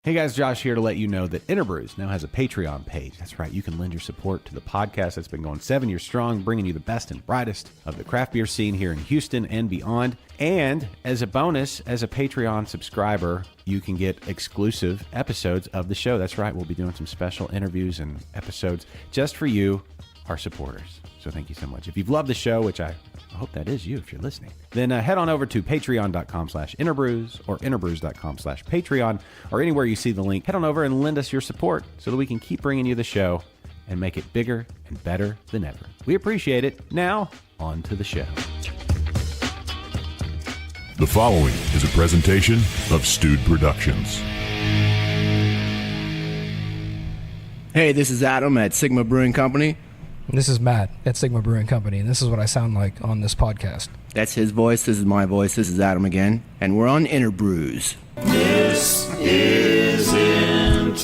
Hey guys, Josh here to let you know that InterBrews now has a Patreon page. That's right, you can lend your support to the podcast that's been going 7 years strong, bringing you the best and brightest of the craft beer scene here in Houston and beyond. And as a bonus, as a Patreon subscriber, you can get exclusive episodes of the show. That's right, we'll be doing some special interviews and episodes just for you, our supporters. So thank you so much. If you've loved the show, which I hope that is you if you're listening, then head on over to patreon.com/interbrews or interbrews.com/Patreon or anywhere you see the link. Head on over and lend us your support so that we can keep bringing you the show and make it bigger and better than ever. We appreciate it. Now, on to the show. The following is a presentation of Stewed Productions. Hey, this is Adam at Sigma Brewing Company. This is Matt at Sigma Brewing Company, and this is what I sound like on this podcast. That's his voice, this is my voice, this is Adam again, and we're on InterBrews. This is InterBrews.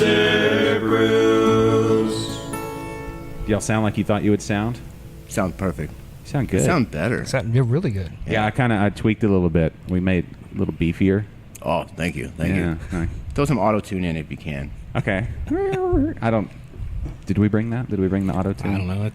Do y'all sound like you thought you would sound? Sound perfect. You sound good. Sound better. You're really good. Yeah, I tweaked it a little bit. We made it a little beefier. Oh, thank you, thank you. Throw some auto-tune in if you can. Okay. Did we bring that? Did we bring the auto-tune? I don't know.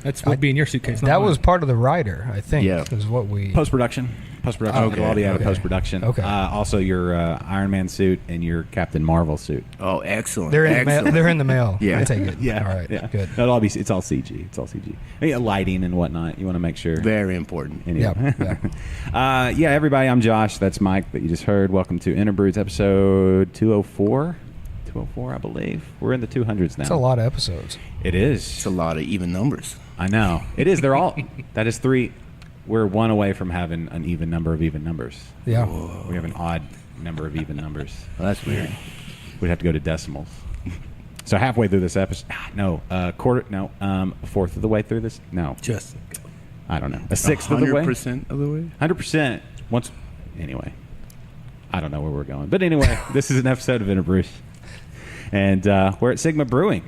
That's what would be in your suitcase. That was part of the rider, I think. Yeah. Is what we... Post-production. Okay. It'll all be out of Okay. post-production. Okay. Also, your Iron Man suit and your Captain Marvel suit. Oh, excellent. They're in the mail. excellent. They're in the mail. Yeah. I take it. Yeah. All right. Yeah. Good. It'll all be. It's all CG. It's all CG. Yeah, lighting and whatnot. You want to make sure. Very important. Anyway. Yeah. Yeah, everybody. I'm Josh. That's Mike that you just heard. Welcome to InterBrews episode 204. 204, I believe. We're in the 200s now. It's a lot of episodes. It is. It's a lot of even numbers. I know. It is. They're all. That is three. We're one away from having an even number of even numbers. Yeah. We have an odd number of even numbers. Well, that's weird. We'd have to go to decimals. So halfway through this episode, fourth of the way through this, no, just. I don't know, a sixth of the way, 100% of the way. 100%. Once, anyway, I don't know where we're going, but anyway, this is an episode of InterBrews, and we're at Sigma Brewing.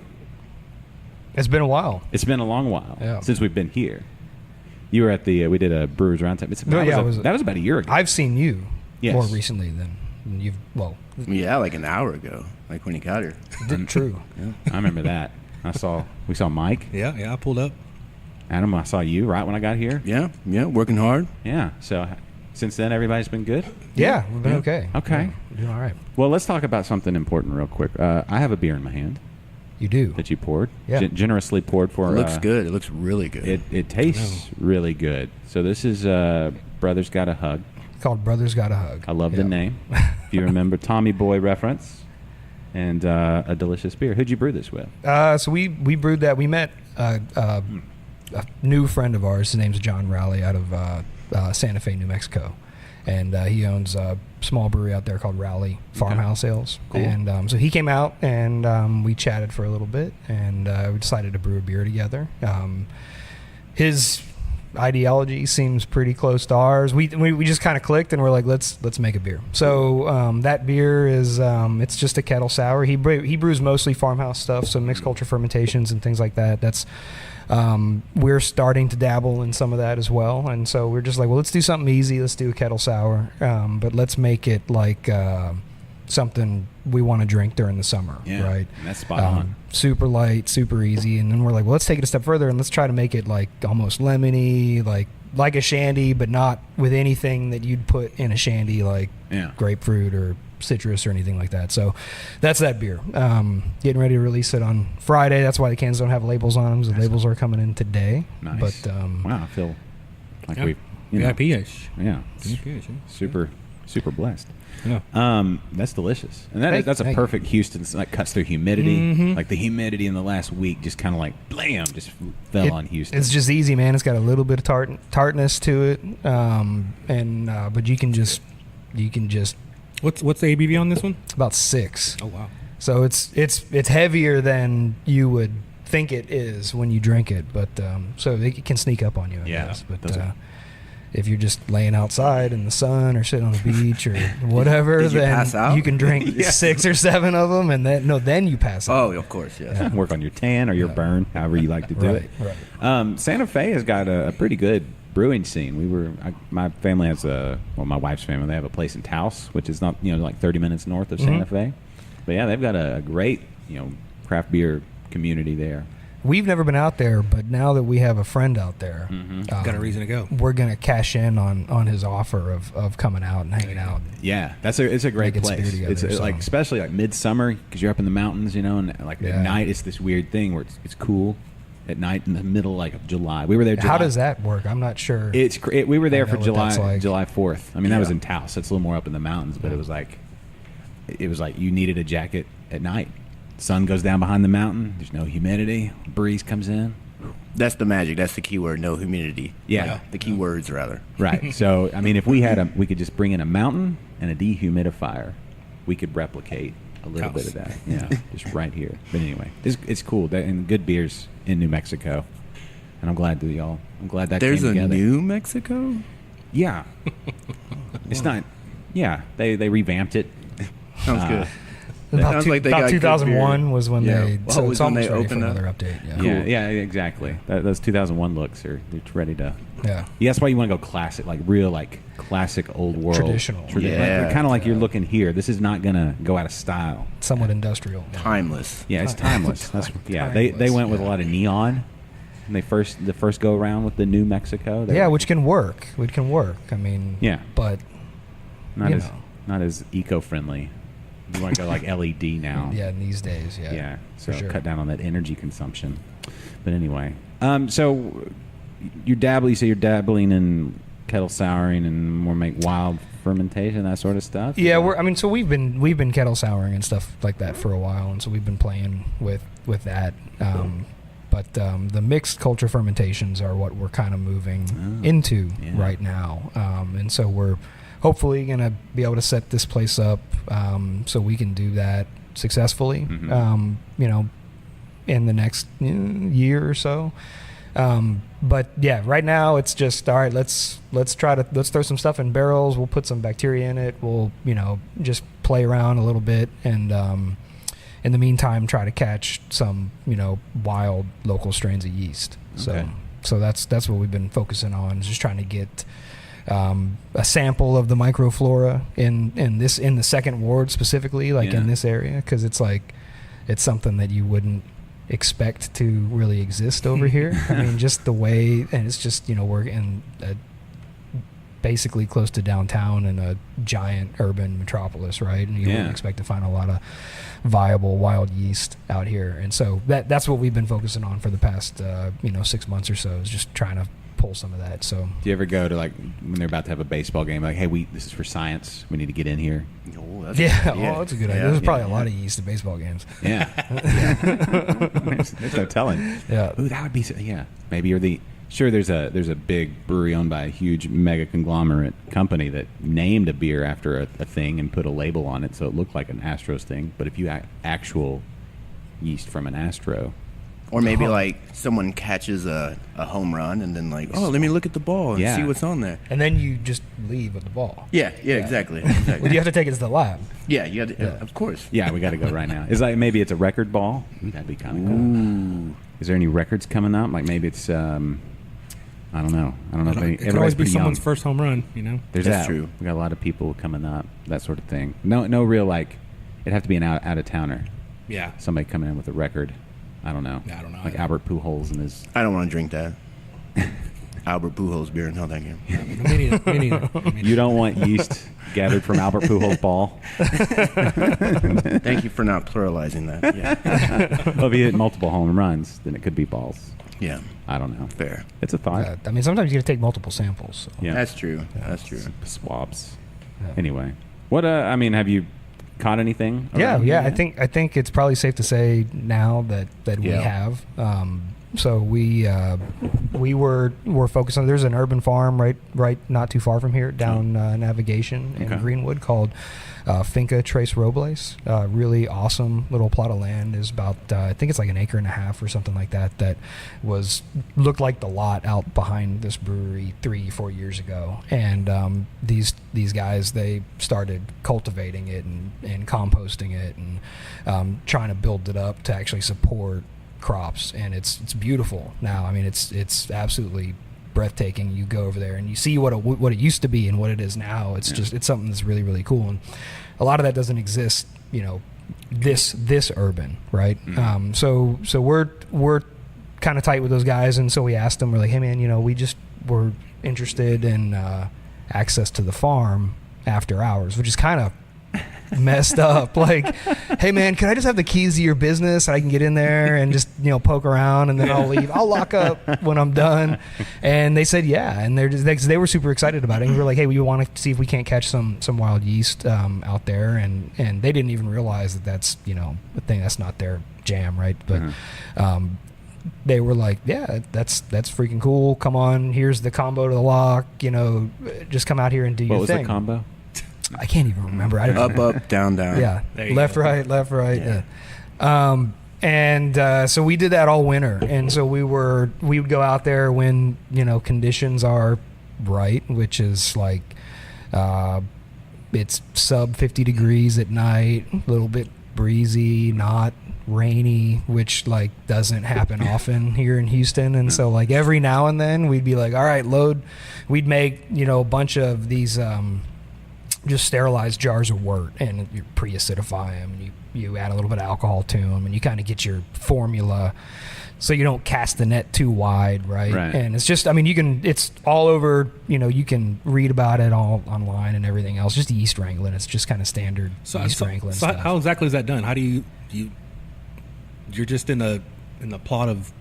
It's been a while. It's been a long while Yeah. since we've been here. You were at the we did a Brewers Roundtable. That was about a year ago. I've seen you Yes. more recently than you've. Well, Yeah, like an hour ago, like when you got here. true. I remember that. We saw Mike. Yeah, I pulled up. Adam, I saw you right when I got here. Yeah, working hard. Yeah. So since then, everybody's been good. Yeah, we've been okay. Okay. Yeah, we're doing all right. Well, let's talk about something important real quick. I have a beer in my hand You do. that you poured. Yeah. Generously poured for. It looks good. It looks really good. It tastes really good. So this is Brothers Got a Hug. Called Brothers Got a Hug. I love the name. If you remember Tommy Boy reference, and a delicious beer. Who'd you brew this with? So we brewed that. We met a new friend of ours. His name's John Rowley out of Santa Fe, New Mexico. And he owns a small brewery out there called Rowley Farmhouse Ales. Cool. And so he came out and we chatted for a little bit and we decided to brew a beer together. His ideology seems pretty close to ours. We just kind of clicked and we're like, let's make a beer. So that beer is it's just a kettle sour. He brews mostly farmhouse stuff, so mixed culture fermentations and things like that. That's we're starting to dabble in some of that as well, and so we're just like, well, let's do something easy. Let's do a kettle sour, but let's make it like something we want to drink during the summer, right? And that's spot on. Super light, super easy, and then we're like, well, let's take it a step further and let's try to make it like almost lemony, like a shandy, but not with anything that you'd put in a shandy, like grapefruit or citrus or anything like that. So that's that beer. Getting ready to release it on Friday. That's why the cans don't have labels on them, because the labels are coming in today. Nice. But wow, I feel like Yeah. we've VIP-ish. super blessed. Yeah. That's delicious, and that's a Thank perfect Houston. Like cuts through humidity. Mm-hmm. Like the humidity in the last week just kind of like blam, just fell on Houston. It's just easy, man. It's got a little bit of tartness to it, but you can just What's the ABV on this one? it's about 6. Oh wow. So it's heavier than you would think it is when you drink it, but so it can sneak up on you, I guess. But if you're just laying outside in the sun or sitting on the beach or whatever, Did you then pass out? you can drink 6 or 7 of them, and then you pass out. Oh, of course, yes. Work on your tan or your burn, however you like to do it. Right. Santa Fe has got a pretty good brewing scene. My family has my wife's family, they have a place in Taos, which is not, like 30 minutes north of Santa Fe. But yeah, they've got a great, craft beer community there. We've never been out there, but now that we have a friend out there, Got a reason to go. we're going to cash in on his offer of coming out and hanging out. Yeah, it's a great Get some beer place. together, It's so. like, especially like midsummer, because you're up in the mountains, and like Yeah. at night it's this weird thing where it's cool at night in the middle of July. We were there. How does that work? I'm not sure. We were there I for know what that's like. July 4th. I mean, that was in Taos. It's a little more up in the mountains, but it was like you needed a jacket at night. Sun goes down behind the mountain. There's no humidity. Breeze comes in. That's the magic. That's the key word. No humidity. Yeah. Like, the key words, rather. Right. So, I mean, if we could just bring in a mountain and a dehumidifier, we could replicate a little bit of that. Yeah, just right here. But anyway, it's cool. And good beers in New Mexico. And I'm glad that There's came a together. New Mexico? Yeah. It's not. Yeah, they revamped it. Sounds good. About, sounds like they got good 2001 beer. was when Yeah. they. Well, So was it's when almost they ready for opened up. another update. Yeah. Yeah, exactly. Those 2001 looks are ready to. Yeah. Yeah, that's why you want to go classic, like real, like classic old world. Traditional. Yeah. Kind of like you're looking here. This is not going to go out of style. Somewhat industrial. Timeless. Yeah, it's timeless. They went with a lot of neon. And the first go around with the New Mexico. Yeah, which can work. I mean. Yeah. But. Not as eco-friendly. You want to go like LED now. Yeah, in these days. Yeah. Yeah, so for sure. cut down on that energy consumption. But anyway, so you say you're dabbling in kettle souring and more make wild fermentation, that sort of stuff. Yeah, we've been kettle souring and stuff like that for a while, and so we've been playing with that. But the mixed culture fermentations are what we're kind of moving into right now, and so we're hopefully going to be able to set this place up so we can do that successfully, in the next year or so. But yeah, right now it's just all right. Let's throw some stuff in barrels. We'll put some bacteria in it. We'll just play around a little bit, and in the meantime try to catch some wild local strains of yeast. Okay. So that's what we've been focusing on, is just trying to get a sample of the microflora in the second ward specifically, in this area, because it's something that you wouldn't expect to really exist over here. I mean, just the way, and it's just we're in basically close to downtown in a giant urban metropolis, right? And you wouldn't expect to find a lot of viable wild yeast out here, and so that's what we've been focusing on for the past 6 months or so, is just trying to pull some of that. So do you ever go to when they're about to have a baseball game, hey, this is for science, we need to get in here? Oh, that's a good idea. There's probably a lot of yeast at baseball games. Yeah. There's no telling. Yeah. Ooh, that would be maybe you're there's a big brewery owned by a huge mega conglomerate company that named a beer after a thing and put a label on it so it looked like an Astros thing, but if you actual yeast from an Astro. Or maybe someone catches a home run and then let me look at the ball and see what's on there. And then you just leave with the ball. Yeah, exactly. Well, you have to take it to the lab. Yeah, you got to, of course. Yeah, we got to go right now. It's maybe it's a record ball. Ooh, that'd be kind of cool. Is there any records coming up? Maybe it's I don't know. It could always be someone's first home run, There's That's that. true. We got a lot of people coming up, that sort of thing. No real it'd have to be an out of towner. Yeah. Somebody coming in with a record. I don't know. I don't know. Like Albert Pujols and his. I don't want to drink that. Albert Pujols beer, no thank you. Me neither. You don't want yeast gathered from Albert Pujols' ball. Thank you for not pluralizing that. Yeah. Well, if you hit multiple home runs, then it could be balls. Yeah. I don't know. Fair. It's a thought. I mean, sometimes you got to take multiple samples. So. Yeah. That's true. That's true. Swabs. Yeah. Anyway, what? Have you caught anything? Yeah. around here I yet? think it's probably safe to say now that we have. So we were focused on. There's an urban farm right not too far from here down Navigation in Greenwood called Finca Tres Robles. Really awesome little plot of land. Is about I think it's like an acre and a half or something like that. That looked like the lot out behind this brewery 3-4 years ago. And these guys, they started cultivating it and composting it and trying to build it up to actually support crops, and it's beautiful now. I mean, it's absolutely breathtaking. You go over there and you see what it used to be and what it is now. It's just it's something that's really, really cool, and a lot of that doesn't exist, this urban, right? So we're kind of tight with those guys, and so we asked them, we're like, hey man, we're interested in access to the farm after hours, which is kind of messed up. Like, hey man, can I just have the keys to your business and I can get in there and just poke around, and then I'll leave. I'll lock up when I'm done. And they said yeah, and they were super excited about it. And we were like, hey, we want to see if we can't catch some wild yeast out there, and they didn't even realize that that's a thing that's not their jam, right? But they were like, yeah, that's freaking cool. Come on, here's the combo to the lock. Just come out here and do your thing. What was the combo? I can't even remember. I don't up, down, down. Yeah, left, right, yeah. And so we did that all winter, and so we would go out there when conditions are right, which is like it's sub 50 degrees at night, a little bit breezy, not rainy, which like doesn't happen often here in Houston. And so like every now and then we'd be like, all right, load. We'd make a bunch of these just sterilized jars of wort, and you pre-acidify them, and you add a little bit of alcohol to them, and you kind of get your formula so you don't cast the net too wide, right? And it's just, it's all over, you can read about it all online and everything else, just yeast wrangling. It's just kind of standard yeast wrangling stuff. How exactly is that done? How do you you're just in the plot of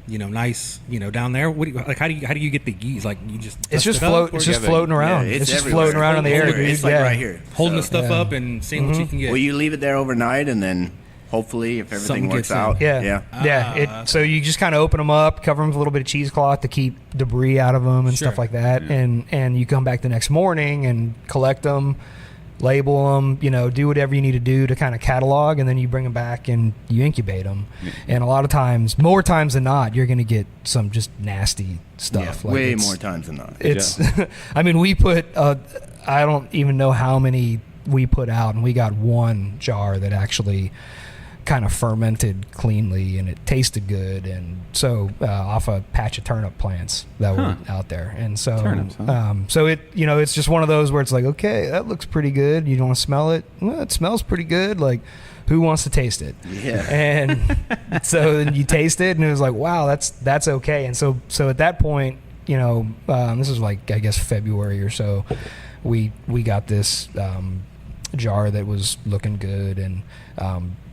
nice, down there. What do you, like? How do you get the yeast? Like you just it's just floating around. Yeah, it's just floating around in the air, dude. It's like right here, holding the stuff up and seeing what you can get. Well, you leave it there overnight, and then hopefully, if everything works out, So you just kind of open them up, cover them with a little bit of cheesecloth to keep debris out of them and stuff like that, and you come back the next morning and collect them, label them, do whatever you need to do to kind of catalog, and then you bring them back and you incubate them. And a lot of times, more times than not, you're going to get some just nasty stuff. Yeah, way more times than not. It's, we put, I don't even know how many we put out, and we got one jar that actually kind of fermented cleanly, and it tasted good, and so off a patch of turnip plants that were out there, and so turnips, so it it's just one of those where it's like, okay, that looks pretty good. You don't want to smell it? Well, it smells pretty good. Like, who wants to taste it? Yeah. And so then you taste it, and it was like, wow, that's okay. And so at that point, this was like, I guess February or so, we got this jar that was looking good, and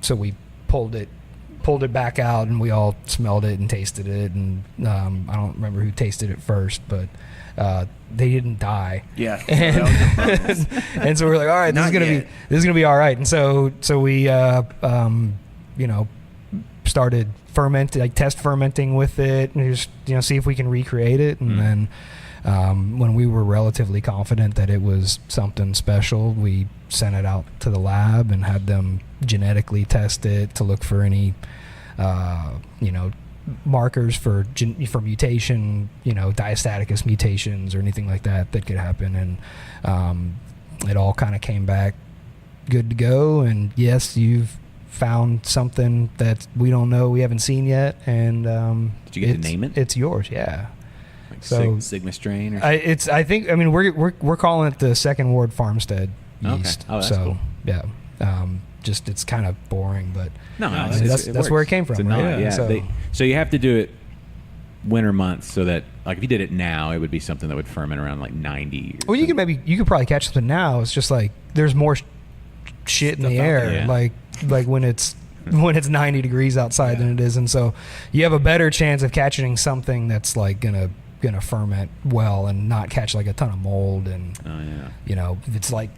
so we pulled it back out, and we all smelled it and tasted it, and I don't remember who tasted it first, but they didn't die. Yeah. And so we're like, all right, this is gonna be all right. And so we started test fermenting with it, and just see if we can recreate it. And then when we were relatively confident that it was something special, we sent it out to the lab and had them genetically test it to look for any markers for mutation, diastaticus mutations or anything like that could happen. And it all kind of came back good to go. And yes, you've found something that we don't know, we haven't seen yet. And did you get to name it? It's yours, yeah. Like so Sigma strain, or I think we're calling it the Second Ward Farmstead yeast. Okay. Oh, that's so cool. Yeah. Just it's kind of boring, but that's where it came from. Right? Yeah. So, so you have to do it winter months, so that like if you did it now, it would be something that would ferment around like 90. Well, you could probably catch something now. It's just like there's more shit in the air, like when it's 90 degrees outside than it is, and so you have a better chance of catching something that's like gonna ferment well and not catch like a ton of mold. And if it's like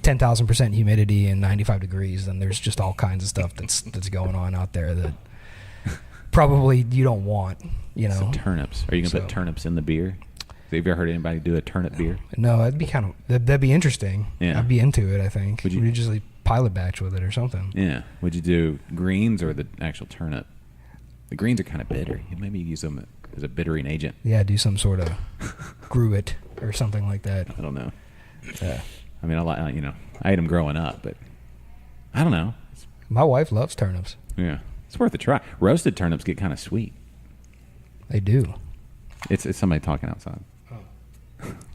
10,000% humidity and 95 degrees, then there's just all kinds of stuff that's going on out there that probably you don't want. Some turnips. Are you gonna put turnips in the beer? Have you ever heard anybody do a turnip beer? No, that'd be interesting. Yeah. I'd be into it. I think. Would you just like pilot batch with it or something? Yeah. Would you do greens or the actual turnip? The greens are kind of bitter. Maybe you use them as a bittering agent. Yeah, do some sort of gruit or something like that. I don't know. I mean, I ate them growing up, but I don't know. My wife loves turnips. Yeah, it's worth a try. Roasted turnips get kind of sweet. They do. It's somebody talking outside.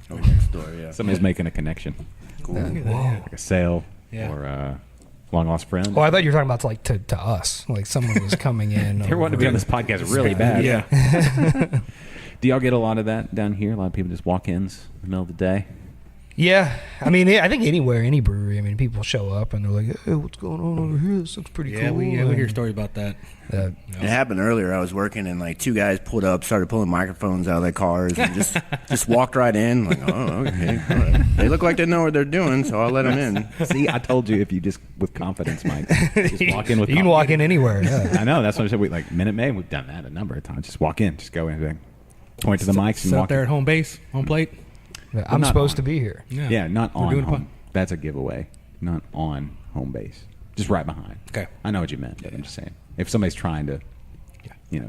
Oh, next door, yeah. Somebody's making a connection, Cool. like a sale or a long lost friend. Oh, I thought you were talking about like to us, like someone was coming in. They wanted to be on this podcast really bad. Yeah. Do y'all get a lot of that down here? A lot of people just walk-ins in the middle of the day. Yeah, I mean, I think anywhere, any brewery. I mean, people show up and they're like, "Hey, what's going on over here? This looks pretty cool." We hear stories about that. It happened earlier. I was working and like two guys pulled up, started pulling microphones out of their cars, and just walked right in. Like, oh, okay. All right. They look like they know what they're doing, so I'll let them in. See, I told you if you just with confidence, Mike, just walk in with. You can walk in anywhere. Yeah. I know. That's what I said. We like Minute Maid. We've done that a number of times. Just walk in. Just go in. Point to the mics and Sit walk there in. at home base, home plate. I'm not supposed on. to be here. Yeah, not We're on doing a home. That's a giveaway. Not on home base. Just right behind. Okay. I know what you meant, but I'm just saying. If somebody's trying to,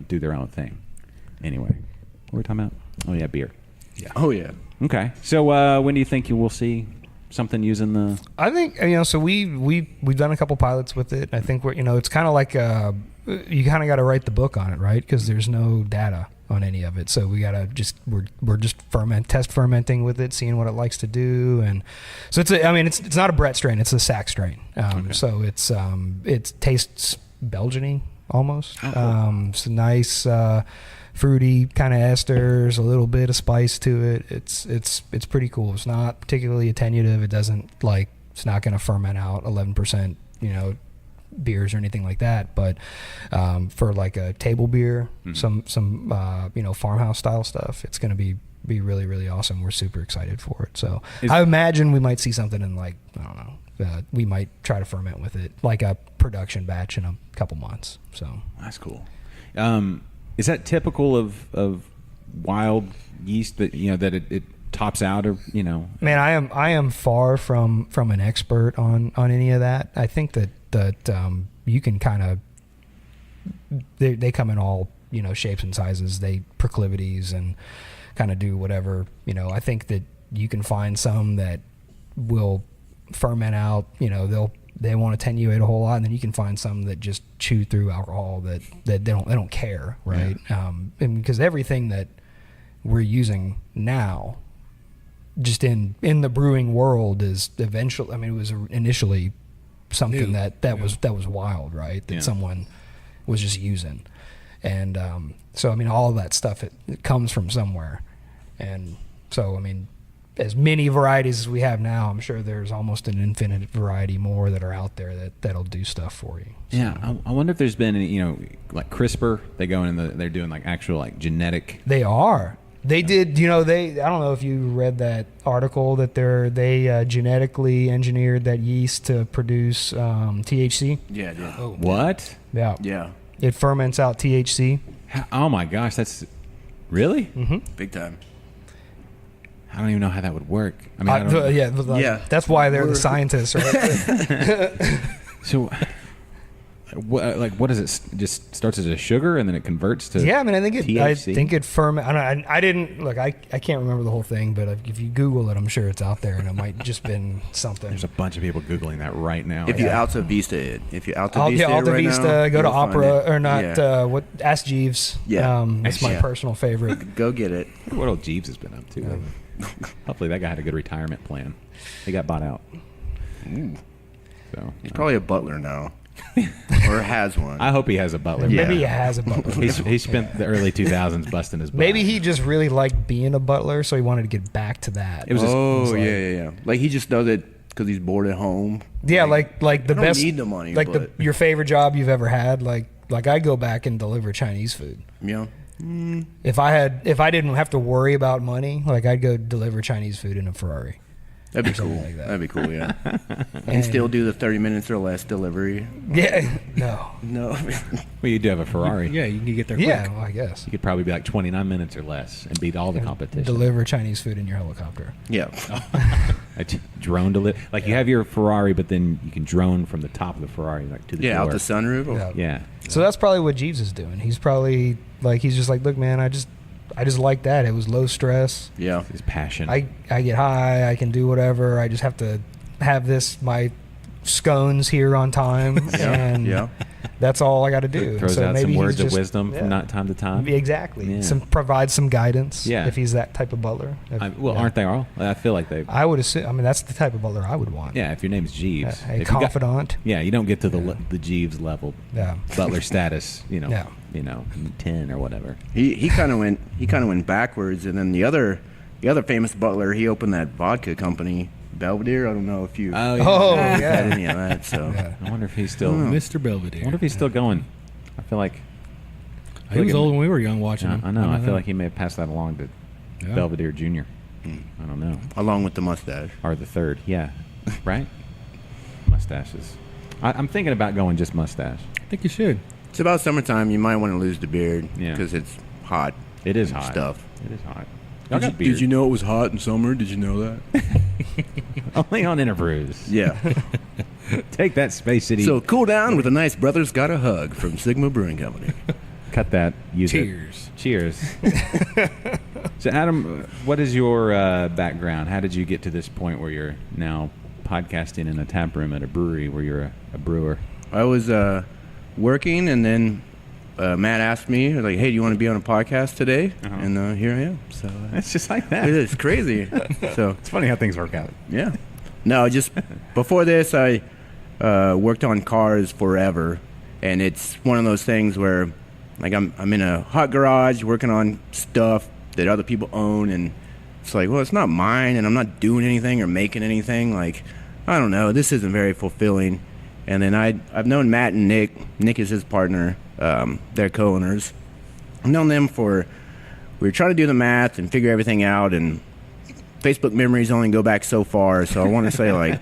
do their own thing. Anyway, what were we talking about? Oh, yeah, beer. Yeah. Oh, yeah. Okay. So when do you think you will see something using the... I think, so we've done a couple pilots with it. I think it's kind of like you kind of got to write the book on it, right? Because there's no data on any of it, so we gotta we're just test fermenting with it, seeing what it likes to do, and so it's not a Brett strain, it's a Sack strain. So it tastes Belgian-y almost. It's a nice fruity kind of esters, a little bit of spice to it. It's pretty cool. It's not particularly attenuative. It doesn't it's not going to ferment out 11%, beers or anything like that, but for like a table beer, some farmhouse style stuff, it's going to be really, really awesome. We're super excited for it. So I imagine we might see something in I don't know, we might try to ferment with it like a production batch in a couple months. So that's cool. Is that typical of wild yeast that that it tops out, or Man, I am far from an expert on any of that. I think that you can kind of they come in all shapes and sizes, proclivities, and kind of do whatever. I think that you can find some that will ferment out. They won't attenuate a whole lot, and then you can find some that just chew through alcohol that they don't care, right? Yeah. And because everything that we're using now, just in the brewing world, is eventually. I mean, it was initially something that was wild, right? That someone was just using, and so I mean, all of that stuff it comes from somewhere, and so I mean, as many varieties as we have now, I'm sure there's almost an infinite variety more that are out there that'll do stuff for you. So. Yeah, I wonder if there's been any, like CRISPR. They go in and they're doing like actual like genetic. They are. They did, I don't know if you read that article that they genetically engineered that yeast to produce THC. Yeah, yeah. Oh, what? Yeah. Yeah. It ferments out THC. Oh my gosh, that's really? Mm-hmm. Big time. I don't even know how that would work. I mean, yeah. That's why they're the scientists, right? So, what is it? Just starts as a sugar and then it converts to I mean, I THC? think it ferment. I didn't look. I can't remember the whole thing, but if you Google it, I'm sure it's out there, and it might just been something. There's a bunch of people Googling that right now. If you Alta Vista it, Alta Vista, go to Opera or not? Yeah. Ask Jeeves. Yeah, that's my personal favorite. Go get it. I wonder what old Jeeves has been up to. Hopefully, that guy had a good retirement plan. He got bought out. Ooh. So he's probably a butler now. Or has one. I hope he has a butler. Maybe he has a butler. He spent the early 2000s busting his butt. Maybe he just really liked being a butler, so he wanted to get back to that. It was yeah. Like he just does it because he's bored at home. Yeah, like the I best. Don't need the money. Like but, your favorite job you've ever had. Like I go back and deliver Chinese food. Yeah. If I didn't have to worry about money, like I'd go deliver Chinese food in a Ferrari. That'd be cool. Like that. That'd be cool, yeah. And still do the 30 minutes or less delivery. Yeah, no. Well, you do have a Ferrari. Yeah, you can get there quick. Yeah, well, I guess. You could probably be like 29 minutes or less and beat all the competition. Deliver Chinese food in your helicopter. Yeah. Drone deliver. Like you have your Ferrari, but then you can drone from the top of the Ferrari like to the door. out the sunroof. Yeah. So that's probably what Jeeves is doing. He's probably he's just like, look, man, I just like that. It was low stress. Yeah. His passion. I get high. I can do whatever. I just have to have this my scones here on time, and that's all I got to do. Throws so out maybe some words he's of just- wisdom from time to time. Exactly. Yeah. Provide some guidance. Yeah. If he's that type of butler. Aren't they all? I feel like they. I would assume. I mean, that's the type of butler I would want. Yeah, if your name's Jeeves, A If you got- confidant. you don't get to the Jeeves level. Yeah. Butler status. Yeah. 10 or whatever. He kind of went backwards, and then the other famous butler, he opened that vodka company, Belvedere. I don't know if you Oh, yeah. Oh, had yeah. any of that. So I wonder if he's still. Mr. Belvedere. I wonder if he's still going. I feel like. He was old when we were young watching him. I know. I feel like he may have passed that along to Belvedere Jr. I don't know. along with the mustache. Or the third. Yeah. Right? Mustaches. I'm thinking about going just mustache. I think you should. It's about summertime. You might want to lose the beard Yeah. because it's hot. It is and hot. Stuff. It is hot. Y'all got beard. Did you know it was hot in summer? Did you know that? Only on InterBrews. Yeah. Take that, Space City. So cool down with a nice Brothers Got a Hug from Sigma Brewing Company. Cut that. Use Cheers. it. Cheers. So, Adam, what is your background? How did you get to this point where you're now podcasting in a tap room at a brewery where you're a brewer? I was working, and then Matt asked me, like, hey, do you want to be on a podcast today? And here I am. So It's just like that. it's crazy. So It's funny how things work out. yeah. No, just before this, I worked on cars forever, and it's one of those things where, like, I'm in a hot garage working on stuff that other people own, and it's like, well, it's not mine, and I'm not doing anything or making anything. Like, I don't know, this isn't very fulfilling. And then I've known Matt and Nick. Nick is his partner. They're co-owners. I've known them we were trying to do the math and figure everything out, and Facebook memories only go back so far, so I want to say like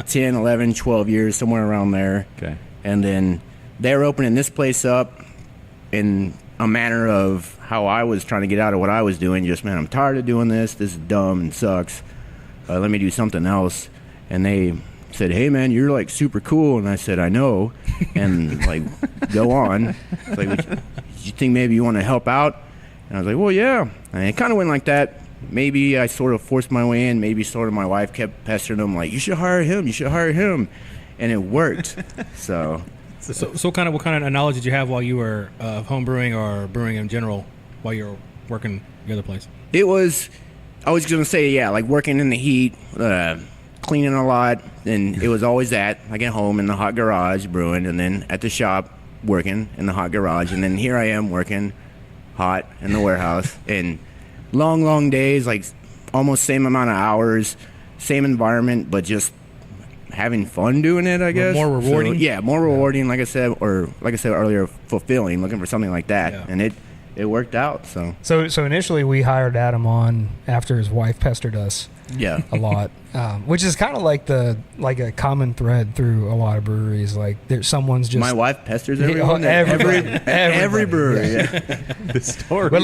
10, 11, 12 years, somewhere around there. Okay. And then they're opening this place up in a manner of how I was trying to get out of what I was doing. Just, man, I'm tired of doing this. This is dumb and sucks. Let me do something else. And they said, hey, man, you're like super cool. And I said, I know. And like, go on. It's like, do you think maybe you want to help out? And I was like, well, yeah. And it kind of went like that. Maybe I sort of forced my way in. Maybe sort of my wife kept pestering him, like, you should hire him. You should hire him. And it worked. So So what kind of knowledge did you have while you were home brewing or brewing in general while you were working the other place? it was, I was going to say, yeah, like working in the heat, cleaning a lot. And it was always that, like at home in the hot garage brewing, and then at the shop working in the hot garage. And then here I am working hot in the warehouse. And long days, like almost same amount of hours, same environment, but just having fun doing it, I guess. More rewarding? So, yeah, more rewarding, like I said earlier, fulfilling, looking for something like that. Yeah. And it worked out, so. So initially we hired Adam on after his wife pestered us Yeah. a lot, which is kind of like a common thread through a lot of breweries. Like there's someone's just My wife pesters Yeah, everyone. everybody. Every brewery. Yeah. The story. but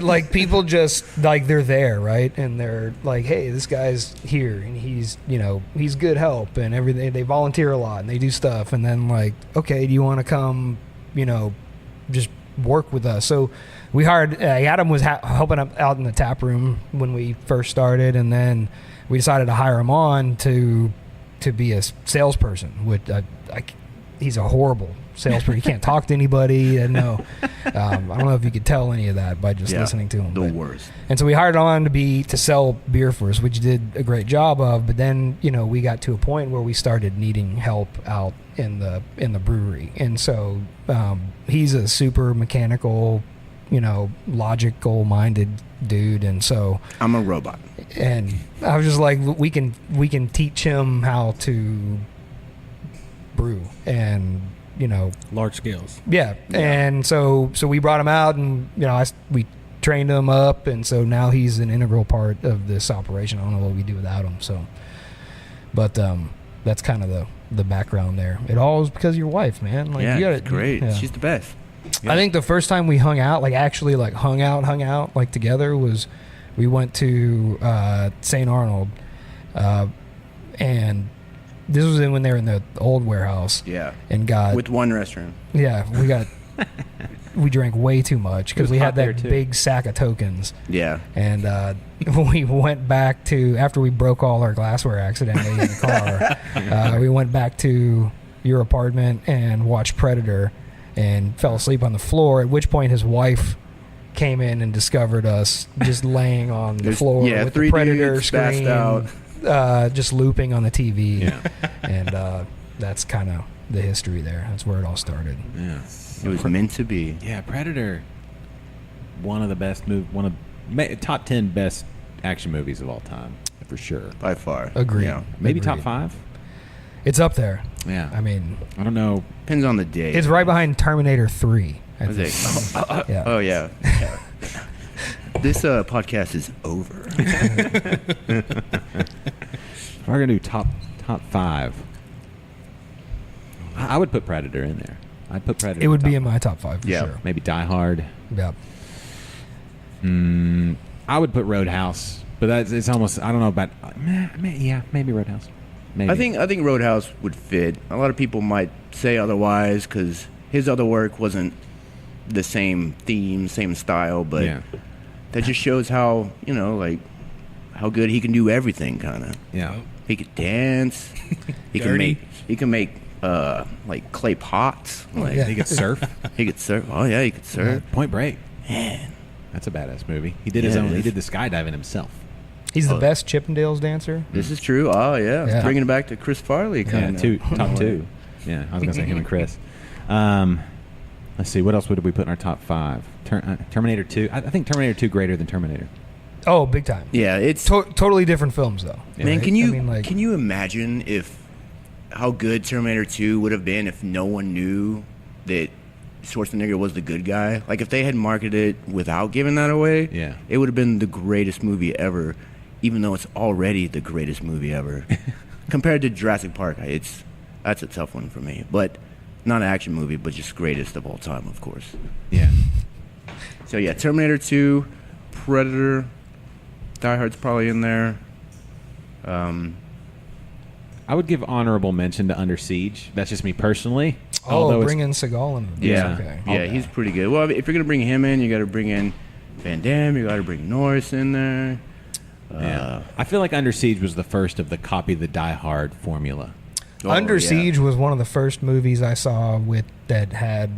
like people just like they're there, right? And they're like, hey, this guy's here and he's good help and everything. They volunteer a lot and they do stuff. And then like, okay, do you want to come, just work with us? So we hired Adam was helping out in the tap room when we first started, and then we decided to hire him on to be a salesperson. Which he's a horrible salesperson. He can't talk to anybody. And no, I don't know if you could tell any of that by just Yeah, listening to him. The but- worst. And so we hired him on to sell beer for us, which he did a great job of. But then we got to a point where we started needing help out in the brewery, and so he's a super mechanical, logical minded dude, and so I'm a robot. and I was just like, we can teach him how to brew, and Large scales. yeah. And so we brought him out, and we trained him up, and so now he's an integral part of this operation. I don't know what we do without him. So, but that's kind of the background there. It all is because of your wife, man. Like, Yeah, you gotta, it's great. yeah. She's the best. I think the first time we hung out, like actually like hung out like together, was we went to St. Arnold, and this was when they were in the old warehouse. Yeah. And got With one restroom. yeah, we got we drank way too much because we had hot there, that too. big sack of tokens. Yeah. And we went back to, after we broke all our glassware accidentally in the car, we went back to your apartment and watched Predator and fell asleep on the floor, at which point his wife came in and discovered us just laying on the floor with the Predator screen just looping on the TV. Yeah. And that's kind of the history there. That's where it all started. Yeah. It was meant to be. Yeah, Predator. One of the best top 10 best action movies of all time, for sure. By far. Agreed. Yeah. Maybe Agreed. top 5. It's up there. Yeah. I mean, I don't know. Depends on the day. it's right behind Terminator 3. I Was think. it? Yeah. Oh, yeah. Yeah. This podcast is over. If we're gonna do top 5, I would put Predator in there. I'd put Predator. It would be top in my top 5 for Yeah. sure. Maybe Die Hard. Yeah. I would put Roadhouse, but it's almost, I don't know about. Maybe Roadhouse. Maybe. I think Roadhouse would fit. A lot of people might say otherwise because his other work wasn't the same theme, same style, but Yeah. that just shows how, like, how good he can do everything, kind of. Yeah. He could dance. He Dirty. can make like clay pots. Like, yeah. He could surf. He could surf. Oh yeah, he could surf. Point Break. Man, That's a badass movie. He did his Yeah, own. it He is. did the skydiving himself. He's the best Chippendales dancer. this is true. Oh yeah, Yeah. bringing it back to Chris Farley, kind Yeah, of. top 2. Yeah, I was gonna say him and Chris. Let's see. What else would we put in our top 5? Terminator 2. I think Terminator 2 greater than Terminator. Oh, big time. Yeah, it's Totally different films, though. man. right? Can you I mean, like, can you imagine how good Terminator 2 would have been if no one knew that Schwarzenegger was the good guy? Like if they had marketed it without giving that away, Yeah. it would have been the greatest movie ever, even though it's already the greatest movie ever. Compared to Jurassic Park, that's a tough one for me. But not an action movie, but just greatest of all time, of course. Yeah. So yeah, Terminator 2, Predator, Die Hard's probably in there. I would give honorable mention to Under Siege. That's just me personally. oh, it's- bring in Seagal in the Yeah, Okay. yeah, he's pretty good. Well, if you're gonna bring him in, you got to bring in Van Damme. You got to bring Norris in there. Yeah. I feel like Under Siege was the first of the copy the Die Hard formula. Under yeah. Siege was one of the first movies I saw that had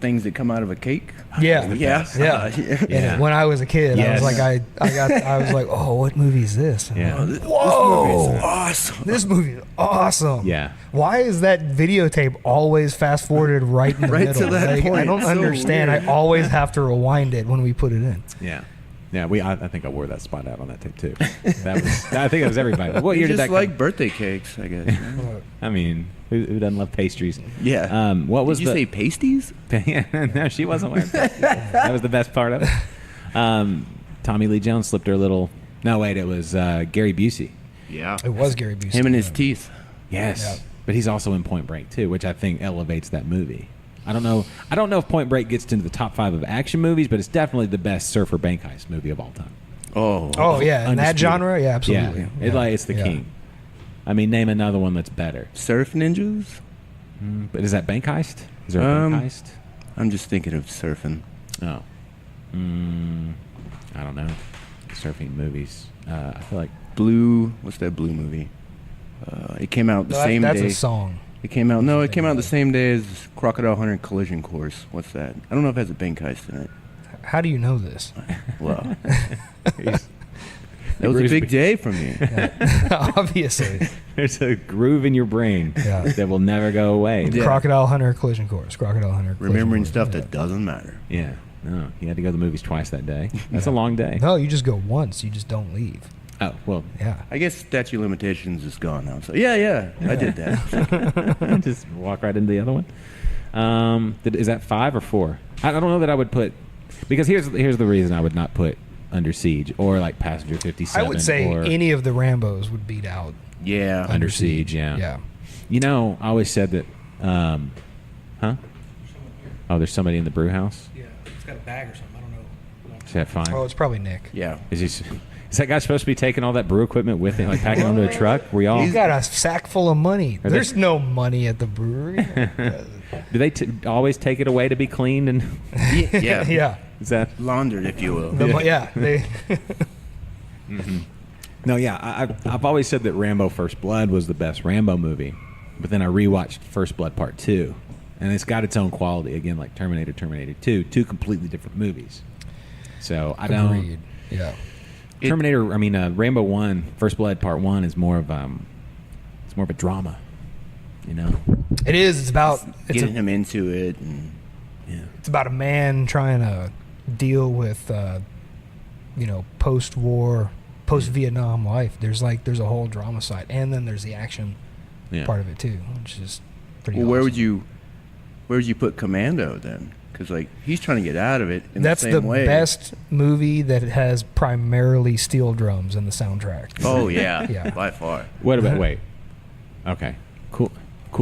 Things that come out of a cake. yeah. Yeah, Yeah. Yeah. And when I was a kid, Yes. I was like, I was like, oh, what movie is this? And Yeah. I'm like, Whoa, Whoa, awesome! this movie is awesome. Yeah. Why is that videotape always fast forwarded right in the Right middle? to that I point. don't It's so understand. weird. I always have to rewind it when we put it in. Yeah. Yeah, I think I wore that spot out on that tape too. I think it was everybody. What You year did just that like come? birthday cakes, I guess. I mean, who doesn't love pastries? Yeah. What was Did you the? say pasties? No, she wasn't wearing pasties. That was the best part of it. Tommy Lee Jones slipped her a little. No, wait, it was Gary Busey. Yeah. It was Gary Busey. Him and his yeah. teeth. Yes, Yeah. but he's also in Point Break too, which I think elevates that movie. I don't know if Point Break gets into the top 5 of action movies, but it's definitely the best surfer bank heist movie of all time. Oh yeah, in that Undisputed. genre, yeah, absolutely. Yeah. It's the king. I mean, name another one that's better. Surf ninjas. But is that bank heist? Is there a bank heist? I'm just thinking of surfing. Oh. I don't know. Surfing movies. I feel like Blue. What's that blue movie? It came out the No, same that's day. a song. It came out. No, it came out the same day as Crocodile Hunter Collision Course. What's that? I don't know if it has a bank heist in it. How do you know this? Well, that was a big day for me. Obviously. there's a groove in your brain Yeah. that will never go away. Yeah. Crocodile Hunter Collision Course. Crocodile Hunter. Collision Remembering Course. stuff Yeah. that doesn't matter. Yeah. No, you had to go to the movies twice that day. That's a long day. No, you just go once. You just don't leave. Oh, well, Yeah. I guess statute of limitations is gone now. So yeah, I did that. just walk right into the other one. Is that 5 or 4? I don't know that I would put, because here's the reason I would not put Under Siege or like Passenger 57. I would say or any of the Rambos would beat out Yeah. Under Siege. Yeah. Yeah. You know, I always said that. Huh? Oh, there's somebody in the brew house. Yeah, it's got a bag or something. I don't know. Is that fine? Oh, it's probably Nick. Yeah. Is that guy supposed to be taking all that brew equipment with him, like packing onto a truck? We all. He's got a sack full of money. There's no money at the brewery. Do they always take it away to be cleaned? And Yeah. Yeah. is that? Laundered, if you will. They. No, yeah. I've always said that Rambo First Blood was the best Rambo movie, but then I rewatched First Blood Part 2, and it's got its own quality again, like Terminator 2, two completely different movies. So I don't. Agreed. Yeah. Rambo 1, First Blood Part 1 is more of it's more of a drama, you know. It is. It's about Getting him into it. And it's about a man trying to deal with post-war, post-Vietnam life. There's a whole drama side, and then there's the action part of it too, which is pretty awesome. Where would you put Commando then? Because he's trying to get out of it in That's the same way. Best movie that has primarily steel drums in the soundtrack. Oh yeah, Yeah. by far. What about wait? Okay, Cool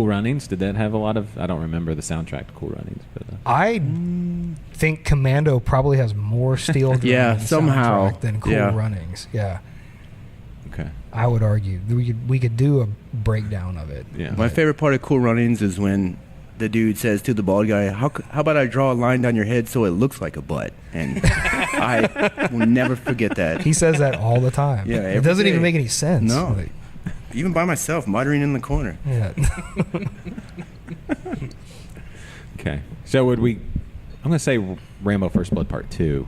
Runnings. Did that have a lot of? I don't remember the soundtrack to Cool Runnings, but I think Commando probably has more steel drums Yeah, in the somehow. soundtrack than Cool Yeah. Runnings. Yeah, okay, I would argue we could do a breakdown of it. yeah. My favorite part of Cool Runnings is when the dude says to the bald guy, how about I draw a line down your head so it looks like a butt? And I will never forget that. He says that all the time. Yeah, It every doesn't even day. make any sense. No. Like, Even by myself, muttering in the corner. yeah. Okay, so would we? I'm going to say Rambo First Blood Part 2.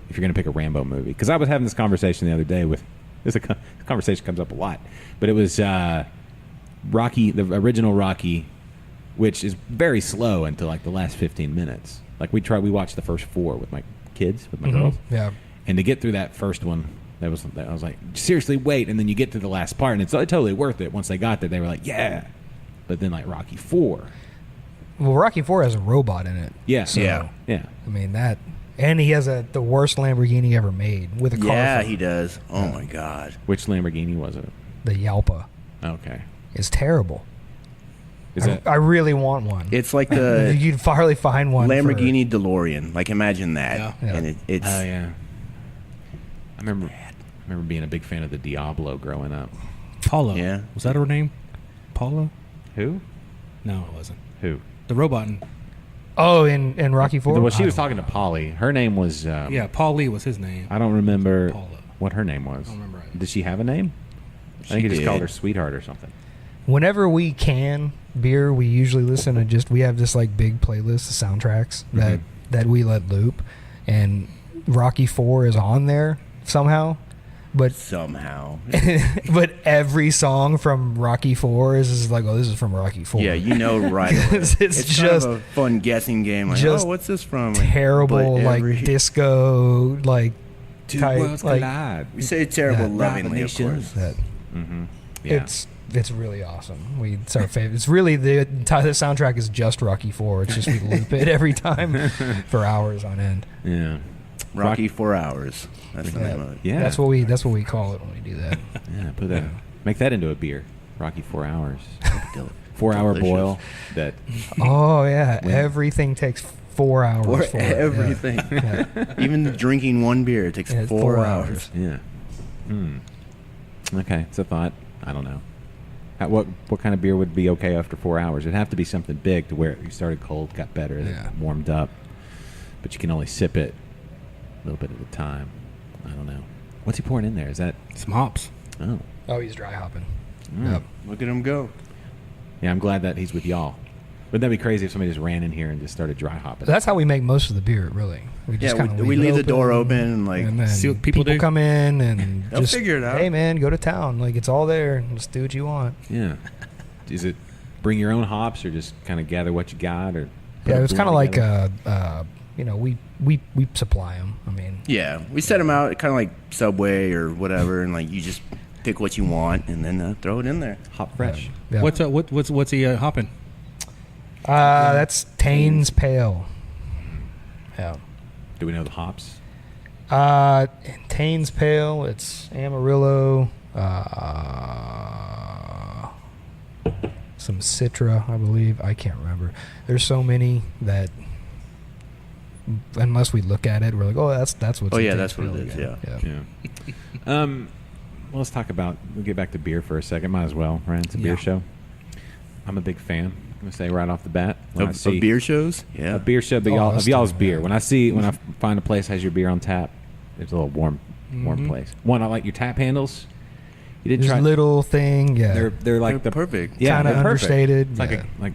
If you're going to pick a Rambo movie, because I was having this conversation the other day with. This conversation comes up a lot, but it was Rocky, the original Rocky, which is very slow until like the last 15 minutes. Like we watched the first 4 with my kids, with my girls, Yeah. and to get through that first one, I was like, seriously, wait, and then you get to the last part, and it's totally worth it. Once they got there, they were like, yeah, but then like Rocky 4, Well, Rocky 4 has a robot in it. yeah, So, yeah. I mean that, and he has the worst Lamborghini ever made with a car. Yeah, front. he does. Oh my God. Which Lamborghini was it? The Yalpa Okay, is terrible. is it? I really want one. It's like the You'd hardly find one. Lamborghini DeLorean. Imagine that. Yeah. Yeah. And it's Oh yeah, I remember being a big fan of the Diablo growing up. Paula. Yeah. Was that her name? Paula? Who? No, it wasn't. Who? The robot. In Rocky 4? Well, she was talking to Polly. Her name was. Yeah, Paul Lee was his name. I don't remember Paula. what her name was. I don't remember it. Did she have a name? I think he just did. called her Sweetheart or something. Whenever we can beer, we usually listen to we have this like big playlist of soundtracks that we let loop, and Rocky 4 is on there somehow, but somehow. but every song from Rocky 4 is like, oh, this is from Rocky 4. Yeah, right away. It's It's just kind of a fun guessing game. Like, just what's this from? terrible, But like disco, like Two type, worlds like collide. We say terrible Yeah. lovingly, of course. that. Mm-hmm. Yeah. It's really awesome. It's our favorite. It's really the entire soundtrack is just Rocky 4. It's just we loop it every time for hours on end. Yeah. Rocky 4 hours. That's the name of it. Yeah. That's what we call it when we do that. Yeah. Put that. Make that into a beer. Rocky 4 hours. 4-hour Delicious. boil. That. Oh yeah, everything takes 4 hours. For for it. everything. Yeah. Even drinking one beer, it takes Yeah, it's 4 4 hours. Yeah. Okay. It's a thought. I don't know. What kind of beer would be okay after 4 hours? It'd have to be something big to where you started cold, got better, then Yeah. warmed up, but you can only sip it a little bit at a time. I don't know. What's he pouring in there? Is that? Some hops. Oh, Oh, he's dry hopping. Mm. Yep. Look at him go. yeah. I'm glad that he's with y'all. Wouldn't that be crazy if somebody just ran in here and just started dry hopping? That's how we make most of the beer, really. We just Yeah, kinda we leave the it door open and like and then see what people do. come in and They'll just figure it out. Hey man, go to town. Like it's all there. Just do what you want. Yeah. Is it bring your own hops or just kind of gather what you got or? put Yeah, a it's kind of blend like together? we supply them. I mean, yeah, we set them out kind of like Subway or whatever, and like you just pick what you want and then throw it in there. Hop fresh. yeah. What's he hopping? That's Tane's Pale. Yeah. Do we know the hops? In Tane's Pale, it's Amarillo, some Citra, I believe. I can't remember. There's so many that, unless we look at it, we're like, oh, that's what's. Oh, in yeah, Tane's that's what Pale it is, again. Yeah. Well, let's talk about. We'll get back to beer for a second. Might as well, right? It's a beer Yeah. show. I'm a big fan. I'm gonna say right off the bat. When I Of see beer shows? Yeah. a beer show, but Oh, that's y'all's true, beer. yeah. When I find a place has your beer on tap, it's a little warm place. One, I like your tap handles. You didn't This try. little thing, yeah. They're like They're the perfect. Yeah, Kinda they're perfect. understated, It's like yeah. like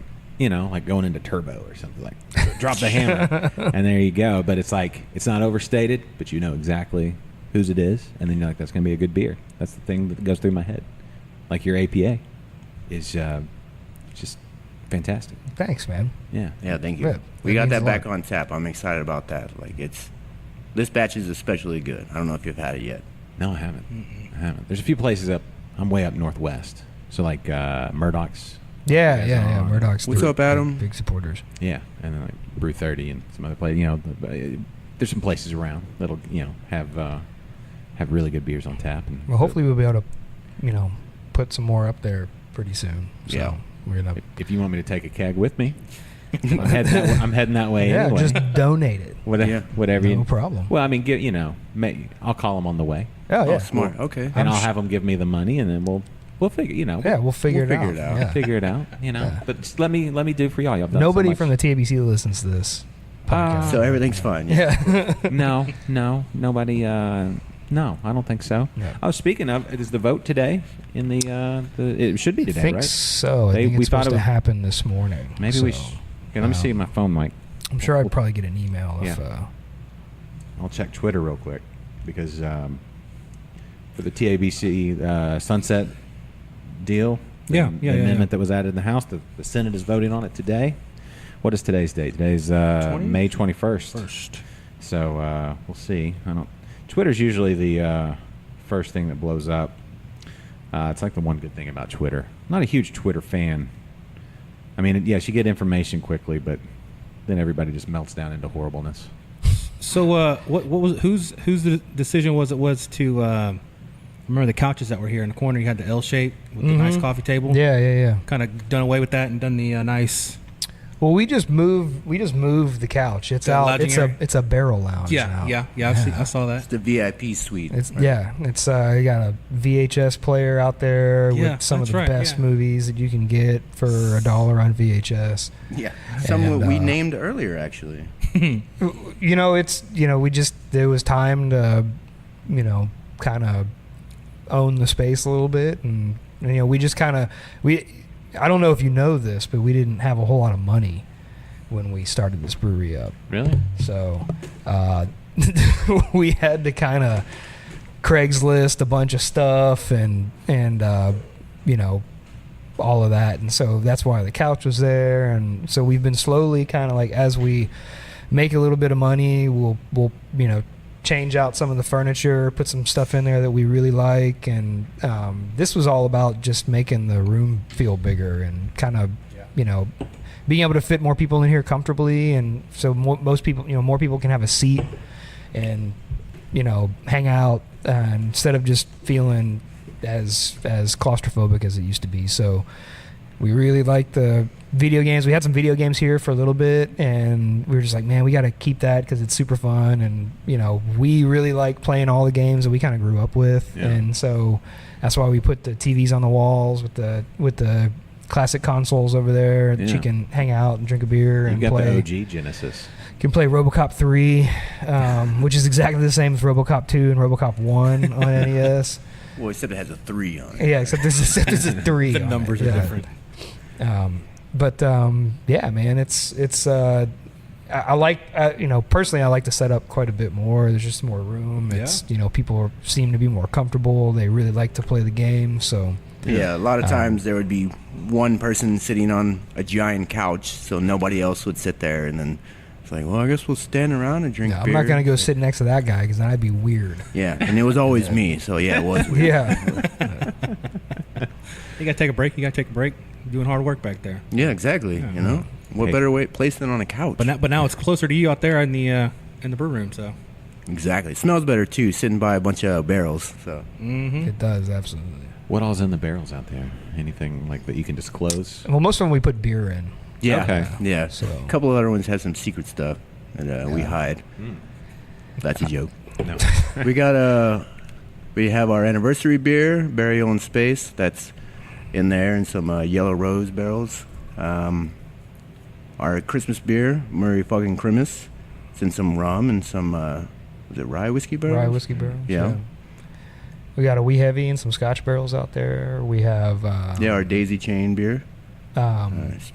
like going into turbo or something. Like drop the hammer, and there you go. But it's like it's not overstated, but you know exactly whose it is, and then you're like, that's gonna be a good beer. That's the thing that goes through my head. Like your APA is just fantastic. Thanks, man. Yeah. Yeah, thank you. Yeah, We that got means that a back lot. on tap. I'm excited about that. Like this batch is especially good. I don't know if you've had it yet. No, I haven't. I haven't. There's a few places up. I'm way up northwest, so like Murdoch's. Yeah, Guys yeah. on. Murdoch's. What's they're up, Adam? Big supporters. Yeah, and then like Brew 30 and some other places. There's some places around that'll have really good beers on tap. And Well, hopefully we'll be able to, put some more up there pretty soon. So Yeah. we're gonna. if you want me to take a keg with me, I'm heading that way Yeah, anyway. just donate it. Whatever. No problem. Well, I mean, I'll call them on the way, Oh yeah. Oh, smart. Okay. and I'll have them give me the money, and then we'll figure. Yeah, we'll figure it out. Yeah. Figure it out. Yeah. But just let me do for y'all. Y'all done Nobody so much. from the TABC listens to this podcast. So everything's fine. Yeah. yeah. No, nobody. No, I don't think so. No. Oh, speaking of, is the vote today in the it should be I today, think right? so. I They- think we it's thought supposed it to was- happen this morning. Maybe we should. Okay, let me see my phone, Mike. I'm sure I'd probably get an email if. Yeah. I'll check Twitter real quick because for the TABC Sunset deal, the amendment that was added in the House, the Senate is voting on it today. What is today's date? Today's May 21st. So we'll see. Twitter's usually the first thing that blows up. It's like the one good thing about Twitter. I'm not a huge Twitter fan. I mean, yes, you get information quickly, but then everybody just melts down into horribleness. So what was whose the decision was to remember the couches that were here in the corner? You had the L shape with the nice coffee table. Yeah. Kind of done away with that and done the nice. Well, we just moved the couch. It's The out. lounging area? It's a barrel lounge. now. Yeah. I saw that. It's the VIP suite. It's right? It's you got a VHS player out there Yeah, with some of that's the right, best yeah. movies that you can get for $1 on VHS. Yeah. Some And, we named earlier actually. There was time to, kind of own the space a little bit, and we just I don't know if you know this, but we didn't have a whole lot of money when we started this brewery up. Really? So we had to kind of Craigslist a bunch of stuff and all of that. And so that's why the couch was there. And so we've been slowly kind of like, as we make a little bit of money, we'll change out some of the furniture, put some stuff in there that we really like. And this was all about just making the room feel bigger and kind of, being able to fit more people in here comfortably. And so most people, more people can have a seat and, hang out instead of just feeling as claustrophobic as it used to be. So we really like the video games. We had some video games here for a little bit, and we were just like, man, we got to keep that because it's super fun. And we really like playing all the games that we kind of grew up with. Yeah. And so that's why we put the TVs on the walls with the classic consoles over there that you can hang out and drink a beer You and got play. the OG Genesis. Can play RoboCop 3, which is exactly the same as RoboCop 2 and RoboCop 1 on NES. Well, except it has a 3 on it. Yeah, except there's a 3. The on numbers it. are Yeah. different. Yeah, man, it's I like personally I like to set up quite a bit more. There's just more room. It's people seem to be more comfortable. They really like to play the game. So Yeah, a lot of times there would be one person sitting on a giant couch, so nobody else would sit there, and then it's like, well, I guess we'll stand around and drink I'm beer. not gonna go sit next to that guy because that'd be weird. Yeah, and it was always me, so yeah, it was weird. Yeah, You gotta take a break. You're doing hard work back there. Yeah, exactly. What Hey. better place than on a couch? But now it's closer to you out there in the brew room. So Exactly. It smells better too, sitting by a bunch of barrels. So it does absolutely. What all's in the barrels out there? Anything like that you can disclose? Well, most of them we put beer in. yeah, Okay. yeah. So- A couple of other ones have some secret stuff that we hide. That's a joke. No. We have our anniversary beer, Burial in Space. That's in there, and some Yellow Rose barrels. Our Christmas beer, Murray fucking Christmas. It's in some rum and some, was it rye whiskey barrels? Rye whiskey barrels. Yeah. We got a wee heavy and some Scotch barrels out there. We have our Daisy Chain beer.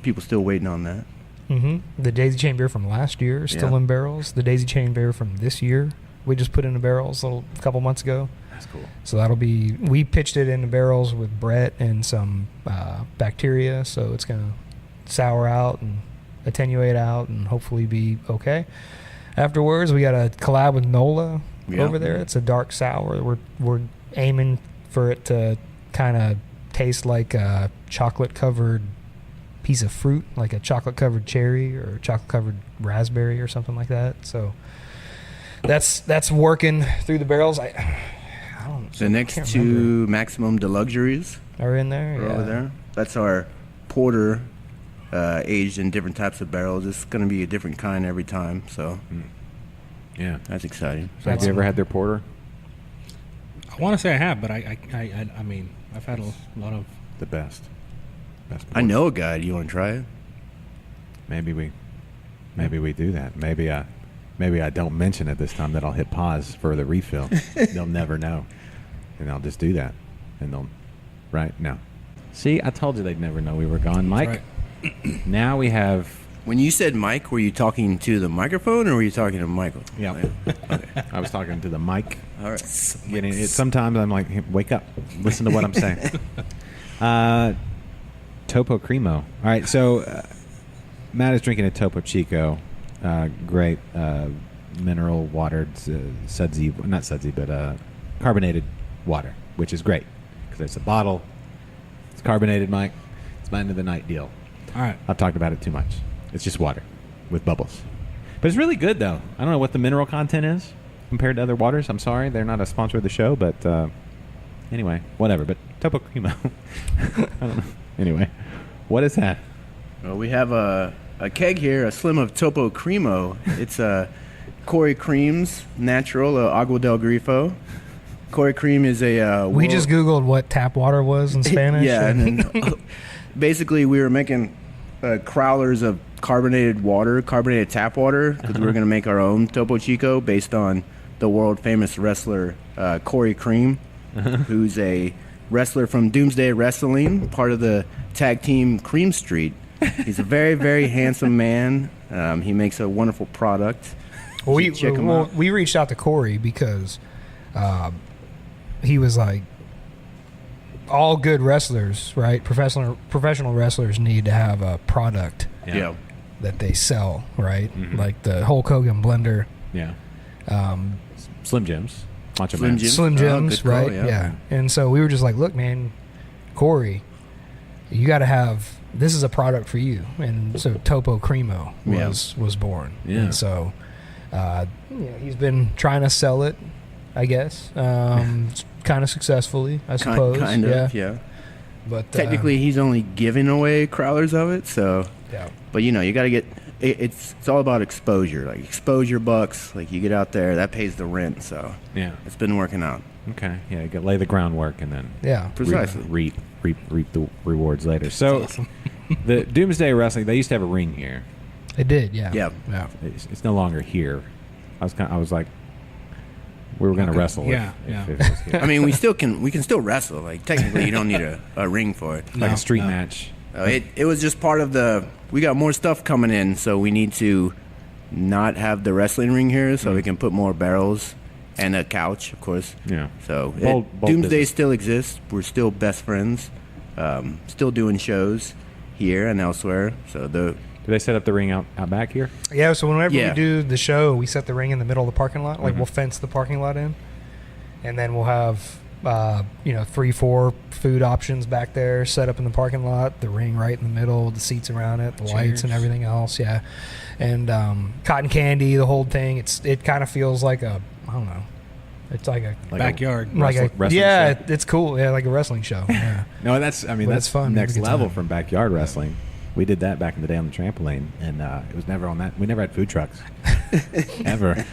People still waiting on that. The Daisy Chain beer from last year is still in barrels. The Daisy Chain beer from this year we just put into barrels a couple months ago. That's cool. So that'll be, we pitched it into barrels with Brett and some bacteria, so it's gonna sour out and attenuate out and hopefully be okay. Afterwards, we got a collab with Nola over there. It's a dark sour. We're aiming for it to kind of taste like a chocolate-covered piece of fruit, like a chocolate-covered cherry or chocolate-covered raspberry or something like that. So that's working through the barrels. I don't. The next two Maximum Deluxuries are in there. Are over there. That's our porter. Aged in different types of barrels. It's going to be a different kind every time, so yeah, that's exciting. So have you ever had their porter? I want to say I have, but I mean, I've had a lot of the best. I know a guy. Do you want to try it? Maybe we do that. Maybe I don't mention it this time. That I'll hit pause for the refill. They'll never know, and I'll just do that, and they'll no. See, I told you they'd never know we were gone, Mike. Right. Now we have. When you said Mike, were you talking to the microphone or were you talking to Michael? Yeah. Okay. I was talking to the mic. All right. Sometimes I'm like, hey, wake up, listen to what I'm saying. Topo Cremo. All right, so Matt is drinking a Topo Chico, great mineral watered sudsy, not sudsy, but carbonated water, which is great because it's a bottle. It's carbonated, Mike. It's my end of the night deal. All right. I've talked about it too much. It's just water with bubbles. But it's really good, though. I don't know what the mineral content is compared to other waters. I'm sorry. They're not a sponsor of the show, but anyway, whatever. But Topo Cremo. I don't know. Anyway, what is that? Well, we have a keg here, a slim of Topo Cremo. It's Corey Cream's natural, Agua del Grifo. Corey Cream is a... we just Googled what tap water was in Spanish. Yeah, and then, basically we were making crowlers of carbonated tap water, because we were going to make our own Topo Chico based on the world-famous wrestler Corey Cream, who's a wrestler from Doomsday Wrestling, part of the tag team Cream Street. He's a very, very handsome man. He makes a wonderful product. Well, we reached out to Corey because he was like, all good wrestlers, right? Professional wrestlers need to have a product that they sell, right? Mm-hmm. Like the Hulk Hogan blender. Yeah. Slim Jims. Slim Jims, right? Call, yeah. And so we were just like, look, man, Corey, you got to have, this is a product for you. And so Topo Cremo was born. Yeah. And so he's been trying to sell it, I guess. Kind of successfully, I suppose. Kind of, yeah. But technically, he's only giving away crowlers of it, so. Yeah. But you got to get. It's all about exposure. Like exposure bucks. Like you get out there, that pays the rent. So. Yeah. It's been working out. Okay. Yeah. You got to lay the groundwork and then. Precisely. Reap the rewards later. So, awesome. The Doomsday Wrestling, they used to have a ring here. It did. Yeah. Yeah. It's no longer here. I was like. We were going to wrestle. Yeah, I mean, we can still wrestle. Like technically, you don't need a ring for it. Like a street match. It was just part of we got more stuff coming in, so we need to not have the wrestling ring here, so we can put more barrels and a couch, of course. Yeah. So Doomsday business still exists. We're still best friends. Still doing shows here and elsewhere. So do they set up the ring out back here? Yeah, so whenever we do the show, we set the ring in the middle of the parking lot. Like, we'll fence the parking lot in. And then we'll have, 3-4 food options back there set up in the parking lot. The ring right in the middle, the seats around it, the lights and everything else, yeah. And cotton candy, the whole thing. It kind of feels like I don't know. It's like a backyard. Wrestling show. It's cool. Yeah, like a wrestling show. Yeah. No, that's fun. Next level from backyard wrestling. We did that back in the day on the trampoline, and it was never on that. We never had food trucks, ever.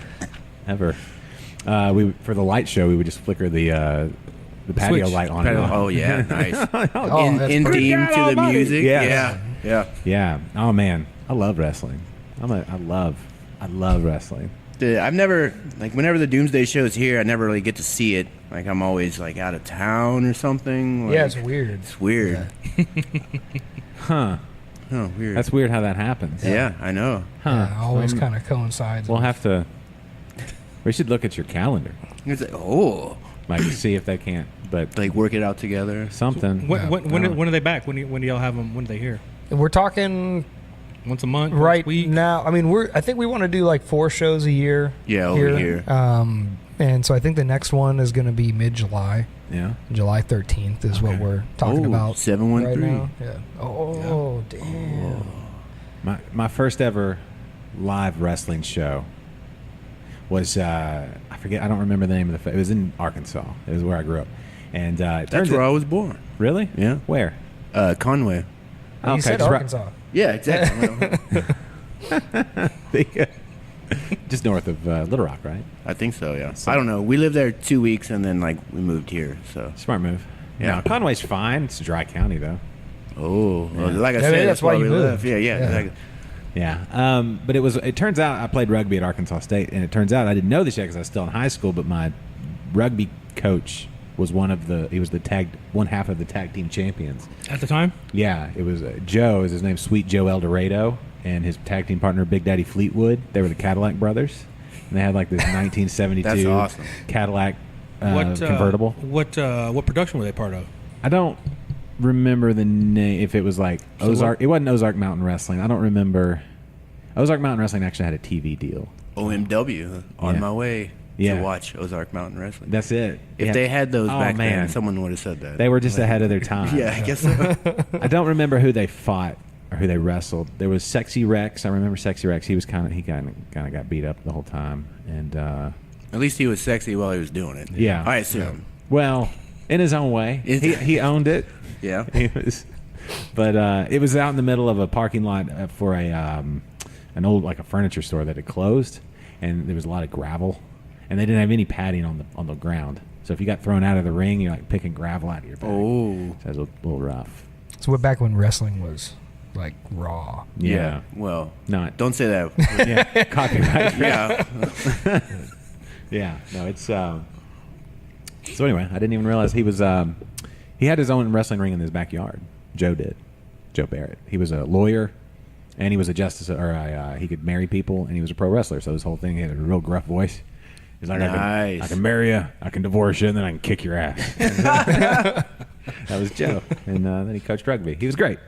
For the light show, we would just flicker the patio light on. Oh yeah, nice. In theme to the music. Yeah. Yeah. Yeah. Oh man, I love wrestling. I love wrestling. I've never, like, whenever the Doomsday show's here, I never really get to see it. Like, I'm always, like, out of town or something. Like, Yeah, it's weird. It's weird. Huh. Oh, weird. That's weird how that happens. Yeah, I know. Huh. Yeah, always kind of coincides. We'll with- have to. We should look at your calendar, It's like, oh, like see if they can't. But like work it out together. something. When are they back? When do y'all have them? When are they here? We're talking Once a month? right Once a week? now. I mean, I think we want to do like 4 shows a year. Yeah, over here. And so I think the next one is going to be mid-July. Yeah. July 13th is what we're talking about 713. right now. Yeah. Oh, damn. My first ever live wrestling show was I forget. I don't remember the name of it was in Arkansas. It was where I grew up, and That's where I was born. Really? Yeah. Where? Conway. You said just Arkansas. Yeah, exactly. just north of Little Rock, right? I think so, yeah. I don't know. We lived there 2 weeks, and then, like, we moved here, so. Smart move. Yeah. No, Conway's fine. It's a dry county though. Oh, well, like I Yeah, said, that's why you we moved. left. Yeah. Yeah. But it turns out I played rugby at Arkansas State, and it turns out I didn't know this yet because I was still in high school, but my rugby coach was one half of the tag team champions. At the time? Yeah, it was Joe, is his name, Sweet Joe Eldorado, and his tag team partner, Big Daddy Fleetwood. They were the Cadillac brothers, and they had like this 1972 That's awesome. Cadillac convertible. What production were they part of? I don't remember the name, if it was like Ozark. It wasn't Ozark Mountain Wrestling. I don't remember. Ozark Mountain Wrestling actually had a TV deal. OMW, on Yeah. my way Yeah. to watch Ozark Mountain Wrestling. That's it. If Yeah. they had those Oh, back man. then, someone would have said that. They were just ahead of their time. Yeah, I guess so. I don't remember who they fought or who they wrestled. There was Sexy Rex. I remember Sexy Rex. He kind of got beat up the whole time, and At least he was sexy while he was doing it. Yeah. I assume. well, in his own way, he owned it. Yeah. He was, but it was out in the middle of a parking lot for an old like a furniture store that had closed, and there was a lot of gravel, and they didn't have any padding on the ground. So if you got thrown out of the ring, you're like picking gravel out of your back. Oh. So it was a little rough. So we're back when wrestling was like raw. Yeah. Well, Not. don't say that. Yeah. Copyright. Yeah. Yeah. No, it's. So anyway, I didn't even realize he was. He had his own wrestling ring in his backyard. Joe did. Joe Barrett. He was a lawyer, and he was a justice, or he could marry people, and he was a pro wrestler. So this whole thing, he had a real gruff voice. He's like, Nice. I can marry you, I can divorce you, and then I can kick your ass. That was Joe, and then he coached rugby. He was great.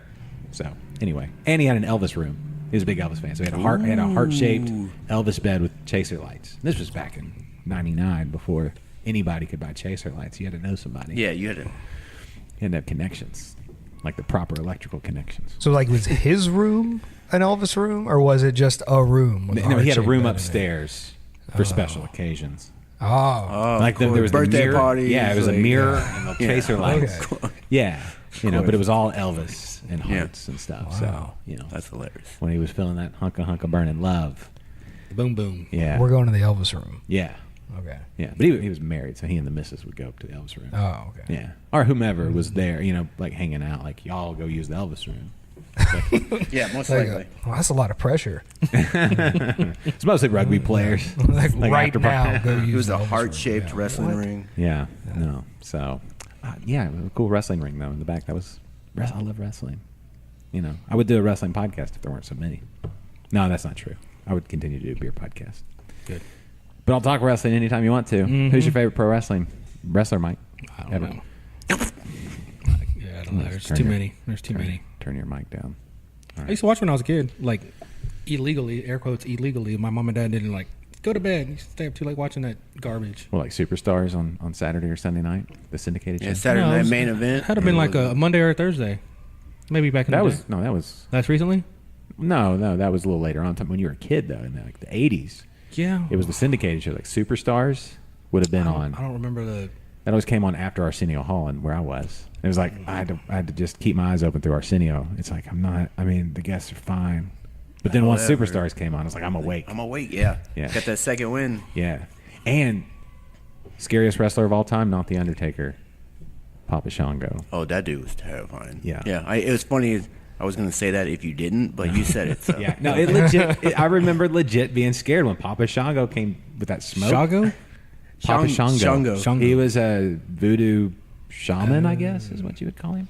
So anyway, and he had an Elvis room. He was a big Elvis fan, so he had a heart-shaped Elvis bed with chaser lights. This was back in '99, before anybody could buy chaser lights. You had to know somebody. Yeah, you had to. You had to have connections, like the proper electrical connections. So like was his room an Elvis room, or was it just a room? With No, he had a heart-shaped room bed in it? upstairs for special occasions. Oh, Like there was birthday the mirror. parties. Yeah, it was a like, mirror and the chaser lights. Okay. Yeah, but it was all Elvis and hearts and stuff. Wow. So That's hilarious. when he was feeling that hunka burning love. Boom, boom. Yeah, we're going to the Elvis room. yeah, Okay. yeah. But he was married, so he and the missus would go up to the Elvis room. Oh, okay. Yeah, or whomever was there, like hanging out. Like y'all go use the Elvis room. Yeah, most Like, likely. well, that's a lot of pressure. It's mostly rugby players. like right after now, party. go use It was the a Elvis heart-shaped room. Yeah. wrestling What? ring. Yeah, no. So, yeah, a cool wrestling ring though in the back. I love wrestling. I would do a wrestling podcast if there weren't so many. No, that's not true. I would continue to do a beer podcast. Good. But I'll talk wrestling anytime you want to. Who's your favorite pro wrestling wrestler, Mike? I don't Ever? know. Yeah, I don't know. There's too many. There's too many. Turn your mic down. I used to watch when I was a kid, like illegally, air quotes illegally. My mom and dad didn't go to bed. You used to stay up too late watching that garbage. Well, like Superstars on Saturday or Sunday night, the syndicated Yeah, show. Saturday No, it night was- main event. Had to been like a Monday or a Thursday, maybe back in That the was day. that was That's recently. no, that was a little later on. When you were a kid though, in like the '80s, Yeah, it was the syndicated show. Like Superstars would have been on. I don't remember the. That always came on after Arsenio Hall and where I was. It was like I had to just keep my eyes open through Arsenio. It's like the guests are fine. But then once Whatever. Superstars came on, it's like I'm awake. I'm awake, yeah. Yeah. Got that second win. Yeah. And scariest wrestler of all time, not The Undertaker, Papa Shango. Oh, that dude was terrifying. Yeah. Yeah. It was funny. I was gonna say that if you didn't, but you said it. So. Yeah, no, it legit. I remember legit being scared when Papa Shango came with that smoke. Shago? Papa Shango. Shango. He was a voodoo shaman, I guess, is what you would call him.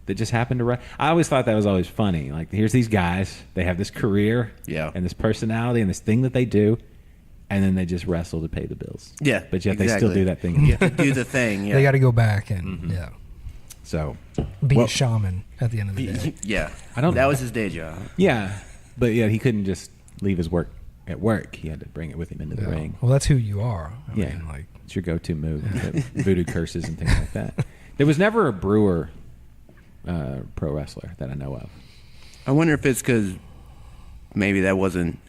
That just happened to. I always thought that was always funny. Like, here's these guys. They have this career, and this personality, and this thing that they do, and then they just wrestle to pay the bills. Yeah, but yet exactly. they still do that thing. You have to do the thing. Yeah, They got to go back and So be a shaman at the end of the day. Yeah, I don't. That was his day job. Yeah, but yeah, he couldn't just leave his work at work. He had to bring it with him into the ring. Well, that's who you are. I Yeah, mean, like, it's your go-to move. Voodoo curses and things like that. There was never a Brewer pro wrestler that I know of. I wonder if it's because maybe that wasn't.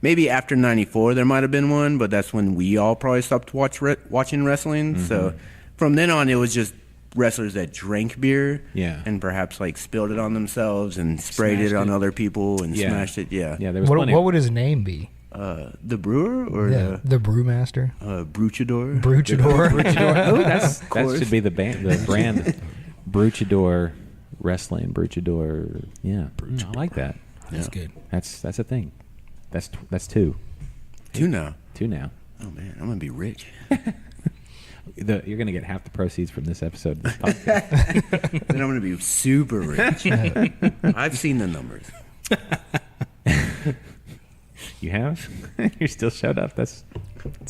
Maybe after '94 there might have been one, but that's when we all probably stopped watching wrestling. So from then on, it was just wrestlers that drank beer, and perhaps like spilled it on themselves and sprayed it on other people and smashed it. Yeah, Yeah, there was what plenty. what would his name be? the brewer or The brewmaster, Bruchador. Bruchador. Oh, that should be the brand. Bruchador Wrestling. Bruchador. Yeah, I like that. That's good. That's a thing. That's two. Two now. Two now. Oh man, I'm gonna be rich. You're gonna get half the proceeds from this episode of this podcast. Then I'm gonna be super rich. I've seen the numbers. You have? You still showed up? That's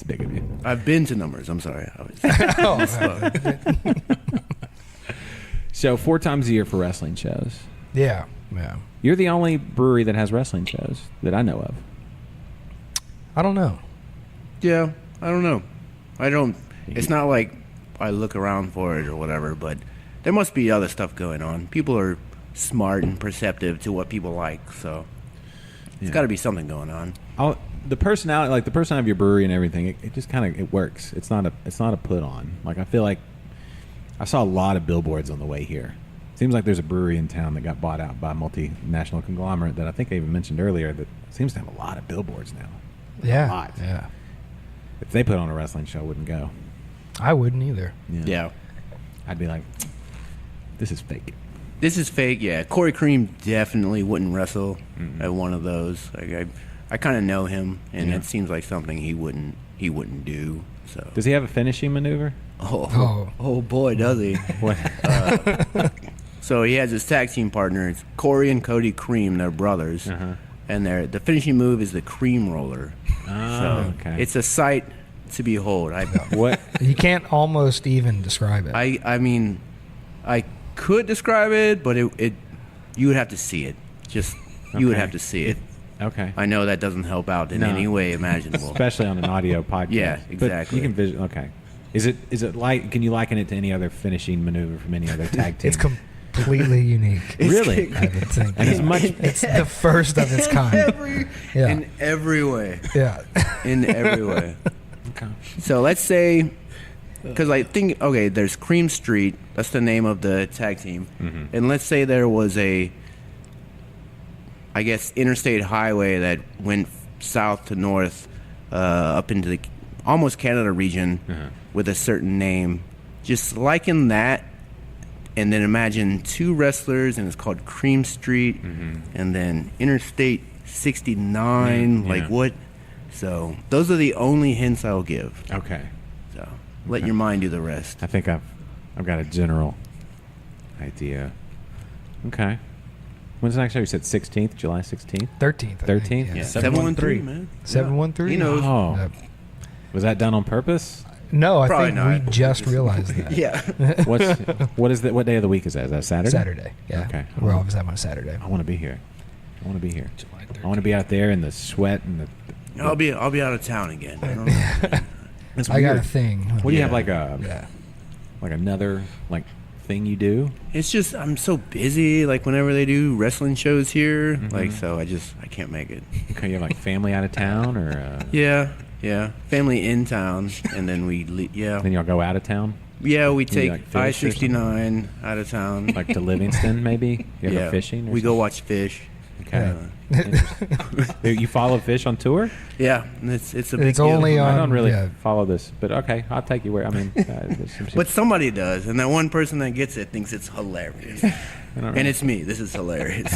big of you. I've been to numbers. I'm sorry. I was, So 4 times a year for wrestling shows. Yeah. You're the only brewery that has wrestling shows that I know of. I don't know. yeah, I don't know. I don't. It's not like I look around for it or whatever, but there must be other stuff going on. People are smart and perceptive to what people like, so it's got to be something going on. The personality, like the personality of your brewery and everything, it just kind of it works. It's not a put on. Like, I feel like I saw a lot of billboards on the way here. Seems like there's a brewery in town that got bought out by a multinational conglomerate that I think I even mentioned earlier that seems to have a lot of billboards now. Yeah. A lot. Yeah. If they put on a wrestling show, I wouldn't go. I wouldn't either. Yeah. I'd be like, this is fake. This is fake, yeah. Corey Cream definitely wouldn't wrestle at one of those. Like, I kind of know him, and it seems like something he wouldn't do. So Does he have a finishing maneuver? Oh boy, does he? What? So he has his tag team partners, Corey and Cody Cream. They're brothers, and the finishing move is the cream roller. Oh, okay. It's a sight to behold. What? You can't almost even describe it. I mean, I could describe it, but it you would have to see it. You would have to see it. Okay. I know that doesn't help out in any way imaginable. Especially on an audio podcast. Yeah, But exactly. you can okay. Is it like? Can you liken it to any other finishing maneuver from any other tag team? It's completely unique. Really? I would think. And it's much. It's the first of its kind. In every way. Yeah. In every way. Okay. So let's say, because I think, okay, there's Cream Street. That's the name of the tag team. And let's say there was a, I guess, interstate highway that went south to north up into the almost Canada region with a certain name. Just liken that, and then imagine 2 wrestlers, and it's called Cream Street, and then Interstate 69. Like what? So those are the only hints I'll give. Okay. So let your mind do the rest. I think I've got a general idea. Okay. When's the next show? You said 16th, July 16th? 13th. 13th? Yeah. 713, man. 713. He knows. Oh. Yep. Was that done on purpose? No, I Probably think not. we just realized that. Yeah. What day of the week is that? Is that Saturday? Saturday. Yeah. Okay. We're always having a Saturday. I want to be here. I want to be here. July I want to be out there in the sweat and the. I'll be out of town again. I don't know. It's I got weird. a thing. What do you have Yeah. like another thing you do? It's just I'm so busy. Like whenever they do wrestling shows here, like so I can't make it. Okay, you have like family out of town, or Yeah. Family in town, and then then y'all go out of town, we take like fish or I-69 out of town. like to Livingston, maybe. You go fishing. Or we go watch fish. Okay. Interesting. You follow fish on tour? Yeah, it's a big It's deal. only I on. don't really yeah. follow this, but okay, I'll take you where. I mean, But somebody does, and that one person that gets it thinks it's hilarious. And it's me. This is hilarious.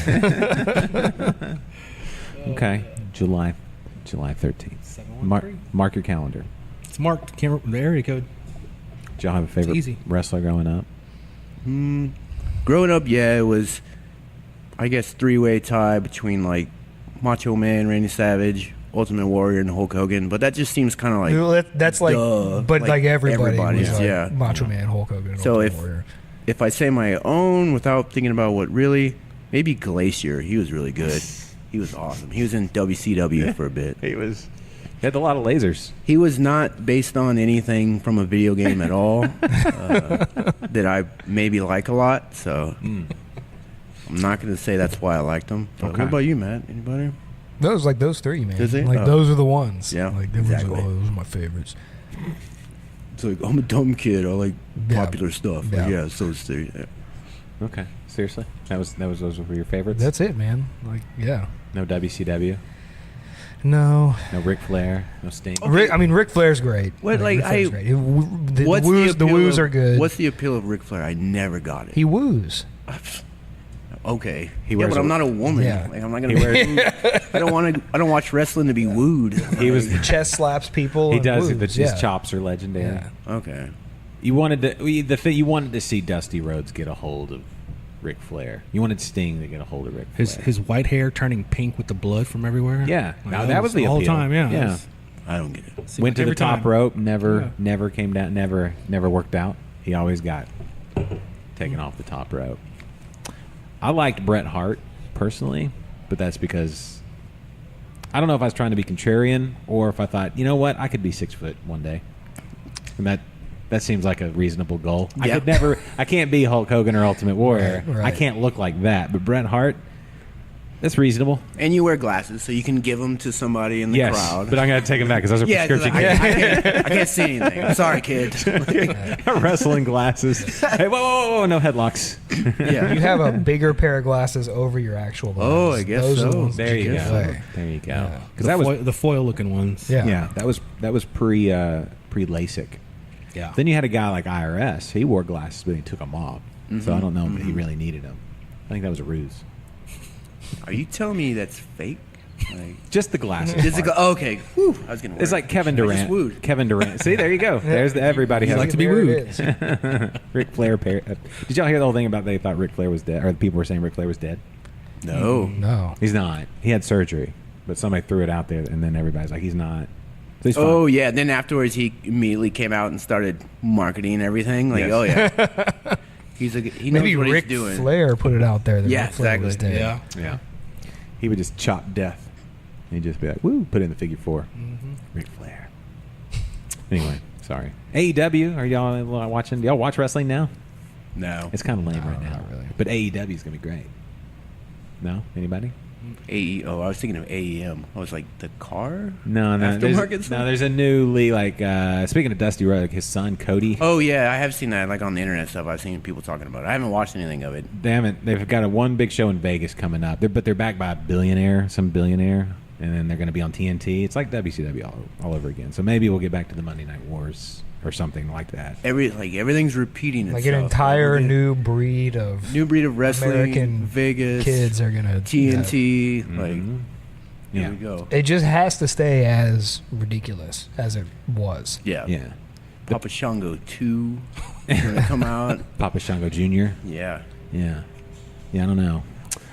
Okay, July 13th. Mark your calendar. It's marked. Can't remember the area code. Did y'all have a favorite easy. wrestler growing up? Growing up, yeah, it was, I guess, 3-way tie between like Macho Man, Randy Savage, Ultimate Warrior, and Hulk Hogan. But that just seems kind of like that's like, duh. but like everybody was like yeah. Macho Man, Hulk Hogan, and So Ultimate Warrior. if I say my own without thinking about what really, maybe Glacier. He was really good. He was awesome. He was in WCW for a bit. He had a lot of lasers. He was not based on anything from a video game at all that I maybe like a lot. So I'm not going to say that's why I liked him. But Okay. What about you, Matt? Anybody? Those like those three, man. Is it? Like Oh. those are the ones. Yeah, like them exactly. those are my favorites. It's like, I'm a dumb kid. I like Yeah. popular stuff. Yeah. Yeah, so it's yeah. Okay, seriously, those were your favorites. That's it, man. Like yeah. No WCW, No. no Ric Flair, no Sting. Ric Flair's great. What, Ric Flair's great. The What's woos, the appeal woos of- are good. What's the appeal of Ric Flair? I never got it. He woos. Okay. He Yeah, wears but I'm not a woman. Yeah. Like, I'm not gonna. I don't want to. I don't watch wrestling to be wooed. He was. Chest slaps people. He and does. woos, His yeah. chops are legendary. Yeah. Okay. You wanted to see Dusty Rhodes get a hold of Ric Flair. You wanted Sting to get a hold of Ric Flair. His white hair turning pink with the blood from everywhere. Yeah. Like, Now, that was the whole appeal. time. Yeah. Yeah. I don't get it. Seemed Went to like the every top time. rope. Never came down. Never worked out. He always got taken off the top rope. I liked Bret Hart personally, but that's because I don't know if I was trying to be contrarian or if I thought, you know what, I could be 6 foot one day, and that seems like a reasonable goal. Yeah. I can't be Hulk Hogan or Ultimate Warrior. Right. I can't look like that, but Bret Hart, that's reasonable. And you wear glasses, so you can give them to somebody in the Yes, crowd. but I'm gonna take them back because those are yeah, 'cause prescription. I can't see anything. I'm sorry, kid. Wrestling glasses. Hey, whoa, no headlocks. Yeah. You have a bigger pair of glasses over your actual glasses. Oh, I guess Those are the so. ones that There you give go. away. There you go. Yeah. Because that was the foil looking ones. Yeah. that was pre LASIK. Yeah. Then you had a guy like IRS. He wore glasses, but he took them off. So I don't know if he really needed them. I think that was a ruse. Are you telling me that's fake? Like, Just the glasses. does it go? Okay. Whew, I was gonna. It's like Kevin I just Durant. wooed. Kevin Durant. See, there you go. There's everybody has like to be There wooed. it is. Ric Flair. Did y'all hear the whole thing about they thought Ric Flair was dead, or the people were saying Ric Flair was dead? No. No. He's not. He had surgery, but somebody threw it out there, and then everybody's like, he's not. So he's fine. Oh yeah. Then afterwards, he immediately came out and started marketing everything. Like, Yes. oh yeah. He knows Maybe what Ric he's doing. Flair put it out there that Yeah, Ric Flair was exactly. dead. Yeah. Yeah. He would just chop death. And he'd just be like, woo, put it in the figure 4. Ric Flair. Anyway, sorry. AEW, are y'all watching? Do y'all watch wrestling now? No. It's kind of lame right now. not really. But AEW is going to be great. No? Anybody? Oh, I was thinking of AEM. I was like, the car? No. Aftermarket stuff? There's a newly, speaking of Dusty Rhodes, like his son, Cody. Oh yeah, I have seen that like on the internet stuff. I've seen people talking about it. I haven't watched anything of it. Damn it. They've got one big show in Vegas coming up. But they're backed by some billionaire. And then they're going to be on TNT. It's like WCW all over again. So maybe we'll get back to the Monday Night Wars or something like that. Everything's repeating itself. Like an entire new breed of wrestling. American Vegas kids are gonna TNT. Mhm. Like Yeah. here we go. It just has to stay as ridiculous as it was. Yeah. Yeah. Papa Shango 2 is gonna come out. Papa Shango Jr. Yeah. Yeah. Yeah, I don't know.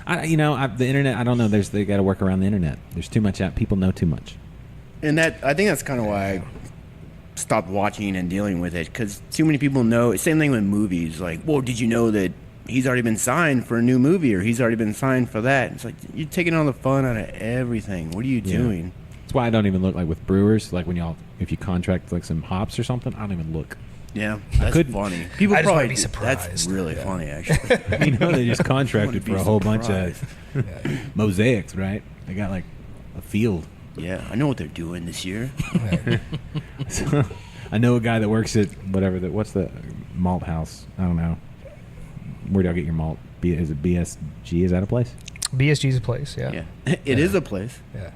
The internet, I don't know. They got to work around the internet. There's too much out. People know too much. And I think that's kind of why I stopped watching and dealing with it, because too many people know. Same thing with movies. Like, well, did you know that he's already been signed for a new movie, or he's already been signed for that? It's like, you're taking all the fun out of everything. What are you doing? That's why I don't even look like with brewers. Like if you contract like some hops or something, I don't even look. Yeah, that's couldn't. funny. People I just wanna probably be That's surprised. really funny, actually. They just contracted be for a whole bunch surprised. of mosaics, right? They got like a field. Yeah, I know what they're doing this year. So, I know a guy that works at what's the malt house? I don't know. Where do y'all get your malt? Is it BSG? Is that a place? BSG's a place, yeah. Yeah, it is a place. Yeah.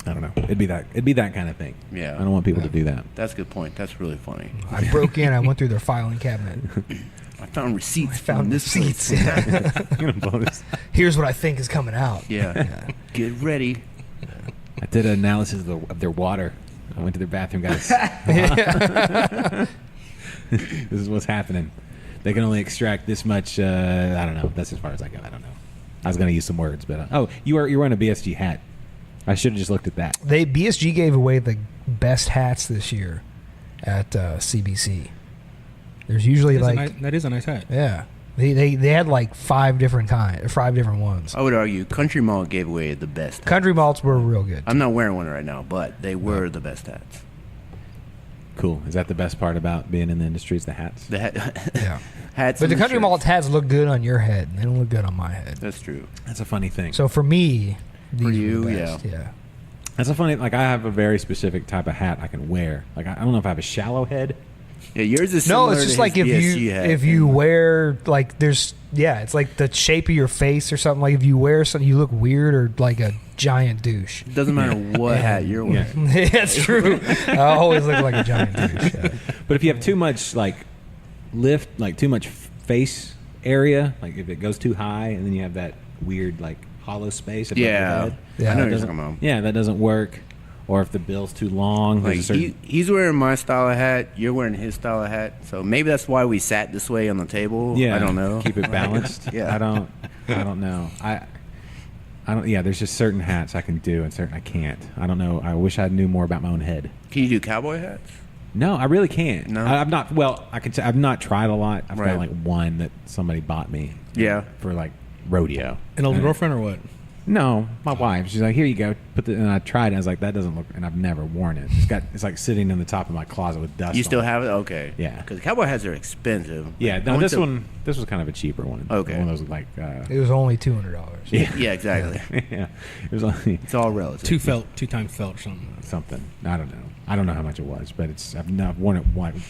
I don't know. It'd be that kind of thing. Yeah. I don't want people to do that. That's a good point. That's really funny. I broke in. I went through their filing cabinet. I found receipts. Found this receipts. place. You know, bonus. Here's what I think is coming out. Yeah. Get ready. I did an analysis of their water. I went to their bathroom, guys. This is what's happening. They can only extract this much. I don't know. That's as far as I go. I don't know. I was going to use some words, but you're wearing a BSG hat. I should have just looked at that. BSG gave away the best hats this year at CBC. There's usually that is a nice hat. Yeah. They had like 5 different ones. I would argue Country Malt gave away the best. Country malts were real good. I'm not wearing one right now, but they were the best hats. Cool. Is that the best part about being in the industry? Is the hats? The Yeah. hats. But and the Country shirts. Malt hats look good on your head. They don't look good on my head. That's true. That's a funny thing. So for me, these For were you, the best. Yeah. That's a funny. Like I have a very specific type of hat I can wear. Like I don't know if I have a shallow head. Yeah, yours is No, similar it's to just his like BSG hat. if you wear like it's like the shape of your face or something. Like if you wear something, you look weird or like a giant douche. It doesn't matter what hat you're wearing. Yeah, that's true. I always look like a giant douche. Yeah. But if you have too much like lift, like too much face area, like if it goes too high, and then you have that weird like hollow space above your Yeah. head, Yeah. I know that what you're doesn't- talking about. Yeah, that doesn't work. Or if the bill's too long, Like there's a certain, he's wearing my style of hat, you're wearing his style of hat, so maybe that's why we sat this way on the table. yeah, I don't know. Keep it balanced. Yeah. I don't know. I don't. Yeah, there's just certain hats I can do and certain I can't. I don't know. I wish I knew more about my own head. Can you do cowboy hats? No, I really can't. No? I've not. Well, I can. I've not tried a lot. I've Right. got like one that somebody bought me. Yeah. For like rodeo. An old girlfriend or what? No, my wife. She's like, here you go. And I tried it. I was like, that doesn't look. And I've never worn it. It's like sitting in the top of my closet with dust. You still on it. have it? Okay. Yeah. Because cowboy hats are expensive. Yeah. I No, went this to- was kind of a cheaper one. Okay. One of those like. It was only $200. Yeah, exactly. Yeah. It was only It's all relative. Two times felt or something. something. I don't know. I don't know how much it was, but I've not worn it once.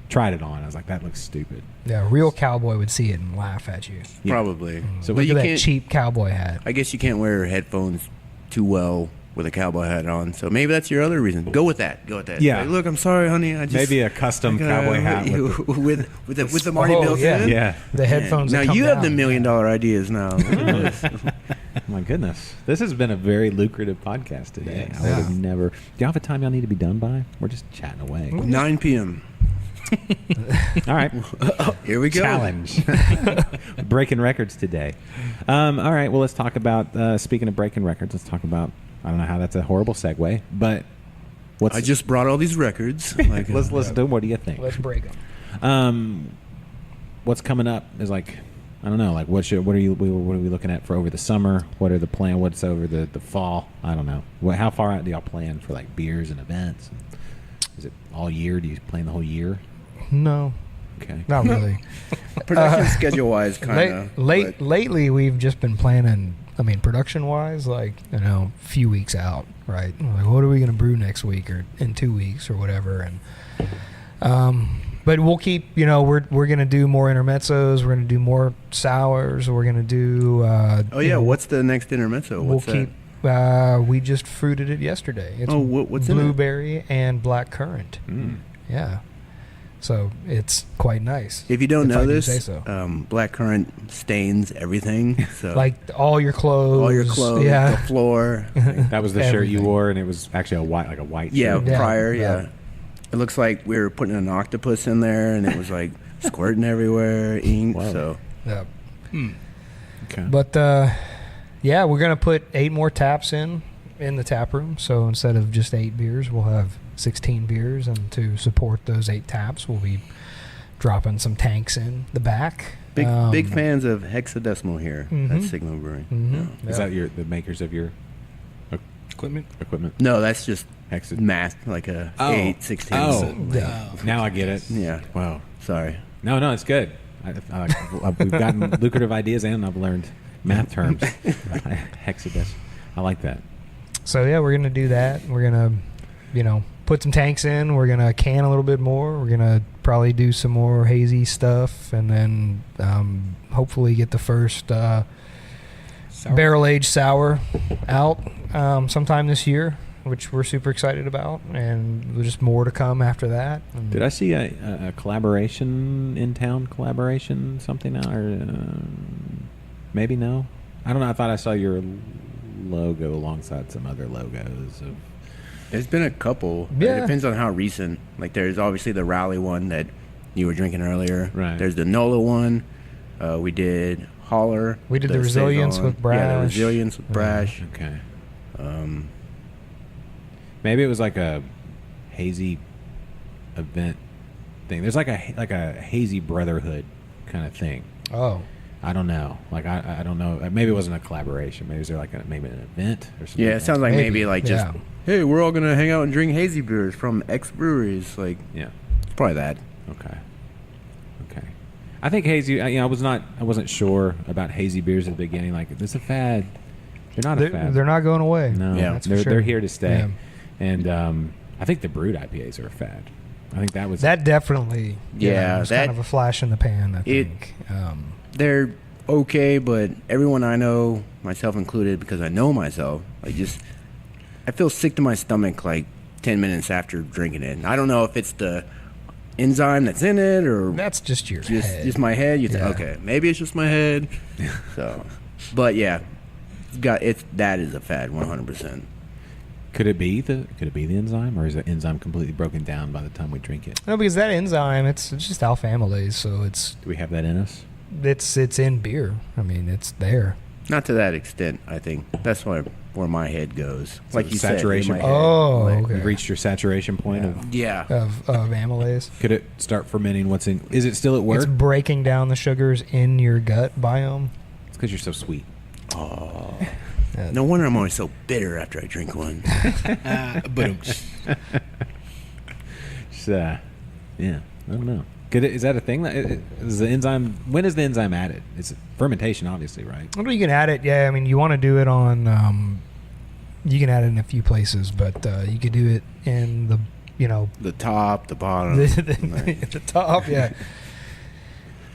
Tried it on. I was like, that looks stupid. Yeah, a real cowboy would see it and laugh at you. Yeah. Probably. So but Look you at that can't. cheap cowboy hat. I guess you can't wear headphones too well with a cowboy hat on. So maybe that's your other reason. Go with that. Yeah. Like, look, I'm sorry, honey. I just Maybe a custom cowboy hat. with the Marty built yeah. in. Yeah. The headphones. Now that come you have the down. $1 million idea now. Look at this. My goodness. This has been a very lucrative podcast today. Yes. I would have never. Do y'all have a time y'all need to be done by? We're just chatting away. 9 p.m. All right. Here we go. Challenge. Breaking records today. All right. Well, let's talk about, speaking of breaking records, let's talk about, I don't know how that's a horrible segue, but what's. I just brought all these records. Like, let's listen to them. What do you think? Let's break them. What's coming up is like, I don't know, like what are we looking at for over the summer? What are the plan? What's over the fall? I don't know. How far out do y'all plan for like beers and events? Is it all year? Do you plan the whole year? No, Okay. not really. production schedule wise, kind of. Lately, we've just been planning. I mean, production wise, like a few weeks out, right? Like, what are we gonna brew next week or in 2 weeks or whatever? And but we'll keep. We're gonna do more intermezzos. We're gonna do more sours. We're gonna do. Oh yeah, what's the next intermezzo? We'll What's keep. We just fruited it yesterday. It's what's in it? blueberry and black currant. Mm. Yeah, so it's quite nice. If you don't if I know do this, say so. black currant stains everything. So Like all your clothes, all your clothes, yeah. the floor. That was the shirt you Everything. wore, and it was actually a white Yeah, shirt. Yeah, prior, yeah. yeah. It looks like we were putting an octopus in there, and it was like squirting everywhere, ink. Wow. So Yeah. Okay. But yeah, we're gonna put 8 more taps in the tap room. So instead of just 8 beers, we'll have 16 beers, and to support those 8 taps, we'll be dropping some tanks in the back. big fans of hexadecimal here at Mhm. Sigma Brewing. Mhm. Is Yeah. that the makers of your Equipment. equipment? No, that's just Hexa. math, like a Oh. 8, 16. Oh. Yeah. Now I get it. Yeah. Wow. Sorry. No, it's good. We've gotten lucrative ideas, and I've learned math terms. Hexadecimal. I like that. So yeah, we're gonna do that. We're gonna, put some tanks in. We're gonna can a little bit more. We're gonna probably do some more hazy stuff, and then hopefully get the first Sour. barrel aged sour out sometime this year. which we're super excited about, and just more to come after that. And Did I see a collaboration in town? Collaboration something now, or maybe no? I don't know. I thought I saw your logo alongside some other logos of. There's been a couple. Yeah. It depends on how recent. Like there's obviously the Raleigh one that you were drinking earlier. Right. There's the NOLA one. We did Holler. We did the Resilience Saison. with Brash. Yeah, the Resilience with Brash. Okay. Maybe it was like a hazy event thing. There's like a hazy brotherhood kind of thing. Oh, I don't know. Like I don't know. Maybe it wasn't a collaboration. Maybe it was there like maybe an event or something. Yeah, it sounds like maybe like just, Yeah. hey, we're all gonna hang out and drink hazy beers from X breweries. Like, Yeah. it's probably that. Okay. I think hazy. I wasn't sure about hazy beers at the beginning. Like, is this a fad? They're not a fad. They're not going away. No, Yeah, that's for they're sure. here to stay. Yeah. And I think the brewed IPAs are a fad. I think that was That definitely, Yeah, was that- kind of a flash in the pan. I It- think. They're okay, but everyone I know, myself included, because I know myself, I feel sick to my stomach like 10 minutes after drinking it. And I don't know if it's the enzyme that's in it or That's just your head. just my head. You think, Yeah. okay, maybe it's just my head. So, but yeah, that is a fad, 100%. Could it be the enzyme, or is the enzyme completely broken down by the time we drink it? No, because that enzyme, it's just alpha amylase, so Do we have that in us? it's in beer. I mean, it's there. Not to that extent, I think. That's where my head goes. So Like you said, in saturation. my head. Oh, Like, okay. You've reached your saturation point of. yeah. Of amylase. Could it start fermenting what's in? Is it still at work? It's breaking down the sugars in your gut biome. It's because you're so sweet. No wonder I'm always so bitter after I drink one. Boom. Just, yeah, I don't know. Is that a thing? Is the enzyme? When is the enzyme added? It's fermentation, obviously, right? Well, you can add it. Yeah, I mean, you want to do it on. You can add it in a few places, but you could do it in the The top, the bottom. the top. Yeah.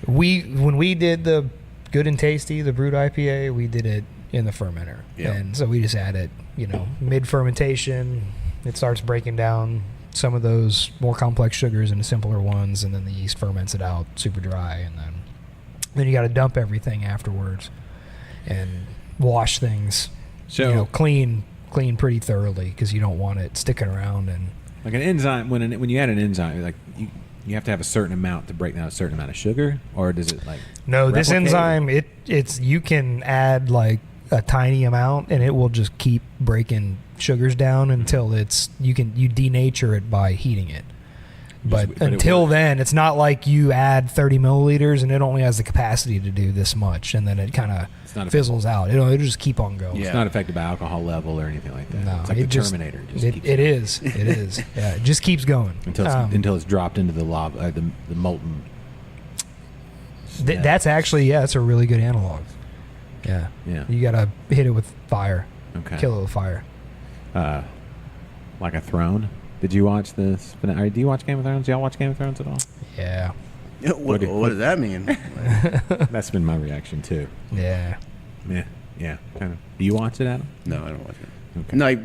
When we did the Good and Tasty, the brewed IPA, we did it in the fermenter, Yeah. and so we just add it. Mid fermentation, it starts breaking down some of those more complex sugars into simpler ones, and then the yeast ferments it out super dry, and then you got to dump everything afterwards and wash things clean pretty thoroughly, because you don't want it sticking around. And Like an enzyme, when you add an enzyme, like you have to have a certain amount to break down a certain amount of sugar, or does it like? no, this replicate? enzyme, it's you can add like a tiny amount, and it will just keep breaking sugars down until you denature it by heating it. But it until works. then, it's not like you add 30 milliliters and it only has the capacity to do this much, and then it kind It's not of fizzles out. It'll just keep on going. It's not affected by alcohol level or anything like that. No, it's like it the just- Terminator. Just It keeps is. It is. Yeah, it just keeps going until it's dropped into the lava, the molten. That's actually it's a really good analog. Yeah. Yeah. You gotta hit it with fire. Okay. Kill it with fire. Like a throne. Did you watch this? Do you watch Game of Thrones? Do y'all watch Game of Thrones at all? Yeah. What does that mean? That's been my reaction too. Yeah. Yeah, kind of. Do you watch it, Adam? No, I don't watch it. Okay. No,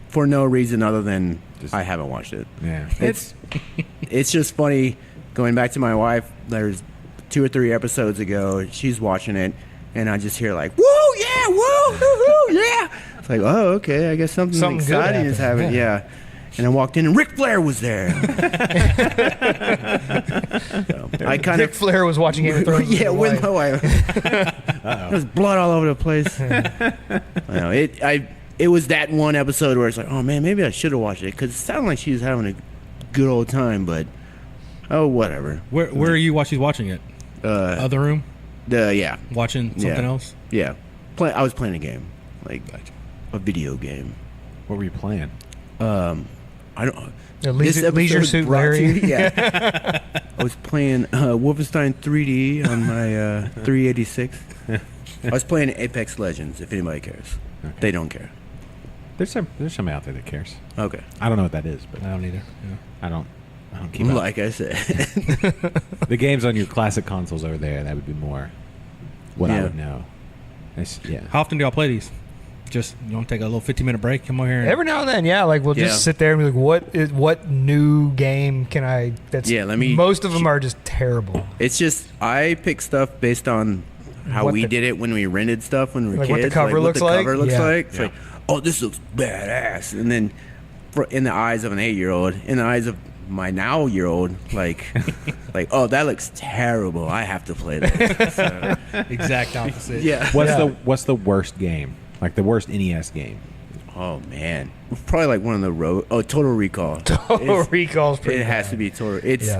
for no reason other than Just- I haven't watched it. Yeah. It's just funny going back to my wife. There's 2 or 3 episodes ago. She's watching it, and I just hear like, "Woo, yeah, woo, woo, yeah." It's like, oh, okay. I guess something Something good exciting is happened, happening. yeah. Yeah. And I walked in, and Ric Flair was there. So, I kind Ric of Flair was watching Game of Thrones. yeah, with my wife. wife. There's blood all over the place. I know it was that one episode where it's like, oh man, maybe I should have watched it, because it sounded like she was having a good old time, but whatever. Where are you while she's watching it? Other room? Yeah, Watching something Yeah. else? yeah. I was playing a game, like a video game. What were you playing? I don't. Leisure episode is Suit brought to Larry. you- Yeah. I was playing Wolfenstein 3D on my 386. I was playing Apex Legends. If anybody cares, they don't care. There's somebody out there that cares. Okay. I don't know what that is, but I don't either. Yeah. I don't keep up. Like I said, The games on your classic consoles over there, that would be more what I Yeah. would know. Yeah. How often do y'all play these? Just you want to take a little 15-minute break? Come over here. Every now and then, yeah. Like we'll just sit there and be like, what new game can I? That's most of them are just terrible. It's just I pick stuff based on how we did it when we rented stuff when we were kids. What the cover looks like. It's like, oh, this looks badass, and then in the eyes of an 8-year-old, in the eyes of my now-year-old, like, oh, that looks terrible. I have to play that. So, exact opposite. Yeah. What's the worst game? Like the worst NES game? Oh man, probably like one of the Total Recall. Total Recall's pretty. It has to be Total. It's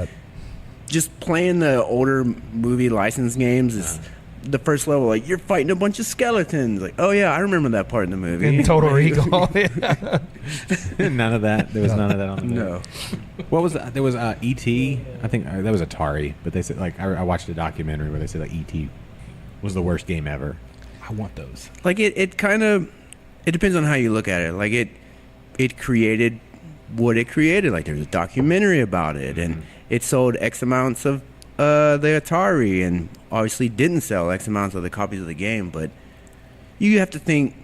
just playing the older movie license games is. The first level, like, you're fighting a bunch of skeletons. Like, oh, yeah, I remember that part in the movie. In Total Recall. None of that. There was none of that on the movie. No. What was that? There was E.T. I think that was Atari. But they said, like, I watched a documentary where they said, like, E.T. was the worst game ever. I want those. Like, it kind of, it depends on how you look at it. Like, it created what it created. Like, there's a documentary about it. And it sold X amounts of the Atari, and obviously didn't sell X amounts of the copies of the game, but you have to think,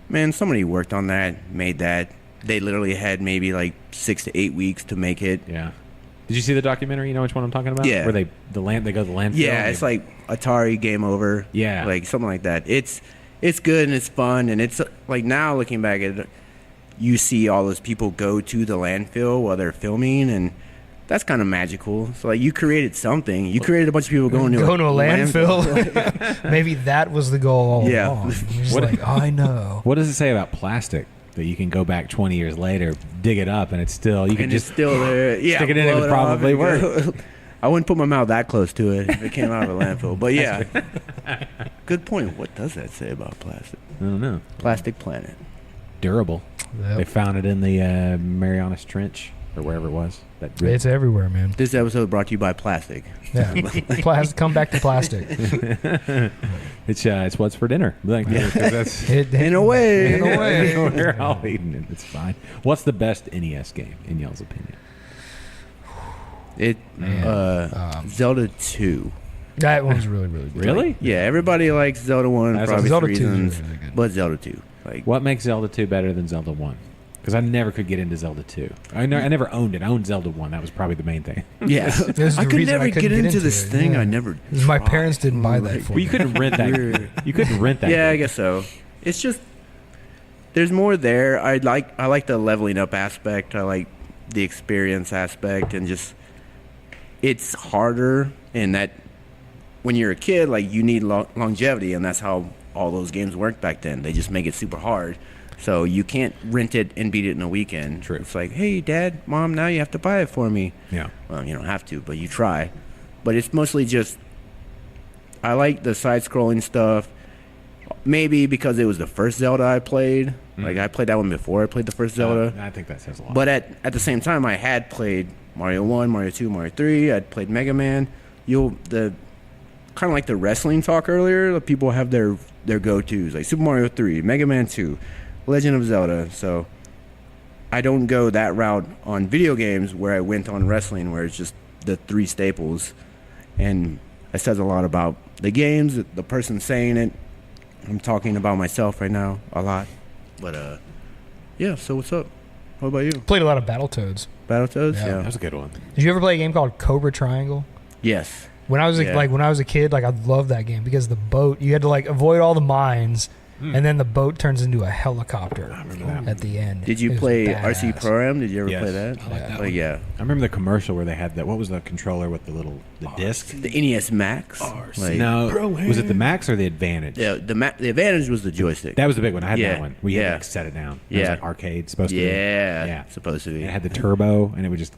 man, somebody worked on that, made that. They literally had maybe like 6 to 8 weeks to make it. Yeah. Did you see the documentary? You know which one I'm talking about? Yeah. Where they go to the landfill? Yeah, it's like Atari Game Over. Yeah. Like something like that. It's good and it's fun, and it's like now looking back at it, you see all those people go to the landfill while they're filming, and that's kind of magical. So, like, you created something. You created a bunch of people going to a landfill. Maybe that was the goal all along. I know. What does it say about plastic? That you can go back 20 years later, dig it up, and it's still... it's still there. Yeah, stick it in, it would probably work. I wouldn't put my mouth that close to it if it came out of a landfill. But, yeah. Good point. What does that say about plastic? I don't know. Plastic Planet. Durable. Yep. They found it in the Marianas Trench, or wherever it was. It's everywhere, man. This episode brought to you by plastic. Yeah, come back to plastic. It's what's for dinner. Like, that's in a way. We're all eating it. It's fine. What's the best NES game in y'all's opinion? Zelda 2. That one's really, really good. Really? Yeah, everybody likes Zelda 1 for obvious Zelda reasons, 2 is really good. but Zelda 2. Like, what makes Zelda 2 better than Zelda 1? Because I never could get into Zelda 2. I never owned it. I owned Zelda 1. That was probably the main thing. Yeah. I could never get into this thing. I never tried. My parents didn't buy that for me. Well, you couldn't rent that. You couldn't rent that. Yeah, I guess so. It's just, there's more there. I like the leveling up aspect. I like the experience aspect, and just, it's harder in that when you're a kid, like, you need longevity, and that's how all those games worked back then. They just make it super hard. So you can't rent it and beat it in a weekend. True. It's like, hey, Dad, Mom, now you have to buy it for me. Yeah. Well, you don't have to, but you try. But it's mostly just, I like the side-scrolling stuff. Maybe because it was the first Zelda I played. Like, I played that one before I played the first Zelda. I think that says a lot. But at the same time, I had played Mario 1, Mario 2, Mario 3. I'd played Mega Man. Kind of like the wrestling talk earlier, the people have their go-tos, like Super Mario 3, Mega Man 2, Legend of Zelda. So I don't go that route on video games where I went on wrestling, where it's just the three staples. And it says a lot about the games, the person saying it. I'm talking about myself right now a lot. But, yeah, so what's up? What about you? Played a lot of Battletoads. Battletoads? Yeah. Yeah. That was a good one. Did you ever play a game called Cobra Triangle? Yes. When I was when I was a kid, like, I loved that game because the boat, you had to, like, avoid all the mines, and then the boat turns into a helicopter at the end. Did you play RC Pro-Am? Did you ever play that? I like that Like, one. yeah. I remember the commercial where they had that. What was the controller with the disc? The NES Max. Like, No, was it the Max or the Advantage? Yeah, the Advantage was the joystick. That was the big one. I had Yeah, that one. We had to, yeah. like, set it down. It Yeah. was like arcade supposed to be. Yeah, supposed to be. It had the turbo, and it would just...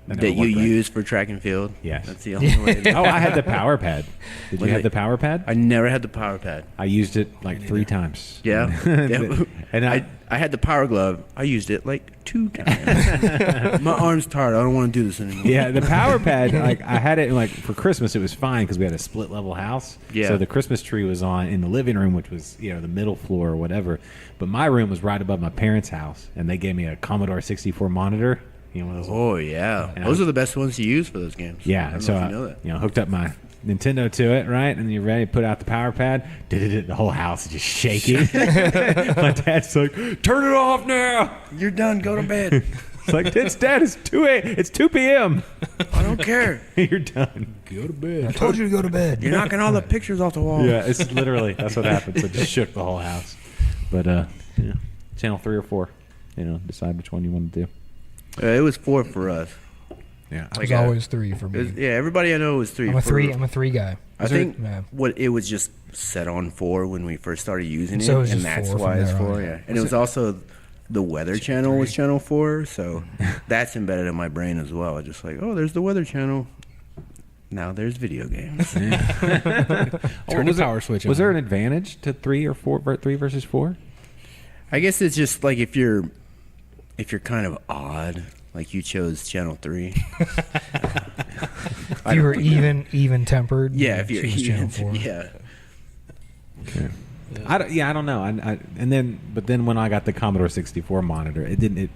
that you use for track and field. Yes. That's the only way. Oh, I had the power pad. Did you have the power pad? I never had the power pad. I used it like 3 times. Yeah. And I had the power glove. I used it like 2 times. My arm's tired. I don't want to do this anymore. yeah, the power pad, like, I had it, like, for Christmas. It was fine because we had a split level house. Yeah. So the Christmas tree was on in the living room, which was, the middle floor or whatever. But my room was right above my parents' house, and they gave me a Commodore 64 monitor. One of those Oh, yeah. And Those are the best ones to use for those games. Yeah, I don't so know if I you know that. hooked up my Nintendo to it, right? And you're ready to put out the power pad. The whole house is just shaking. My dad's like, turn it off now. You're done. Go to bed. It's like, Dad, it's 2 p.m. I don't care. You're done. Go to bed. I told you to go to bed. You're knocking all the pictures off the wall. Yeah, it's literally, that's what happened. So it just shook the whole house. But, channel 3 or 4, decide which one you want to do. It was 4 for us. Yeah. It was always 3 for me. Everybody I know was 3. I'm a 3 guy. I think what it was just set on 4 when we first started using it, So it was and just that's 4 why from it's there 4. on. Yeah, and it was also the weather channel was channel 4, so that's embedded in my brain as well. It's just like, oh, there's the weather channel. Now there's video games. Turn the power switch on. Was there an advantage to 3 or 4, 3 versus 4? I guess it's just like if you're kind of odd, like you chose channel 3. If you were even tempered. Yeah, if you're choose channel 4. Yeah. Okay. I don't know. But then when I got the Commodore 64 monitor, it didn't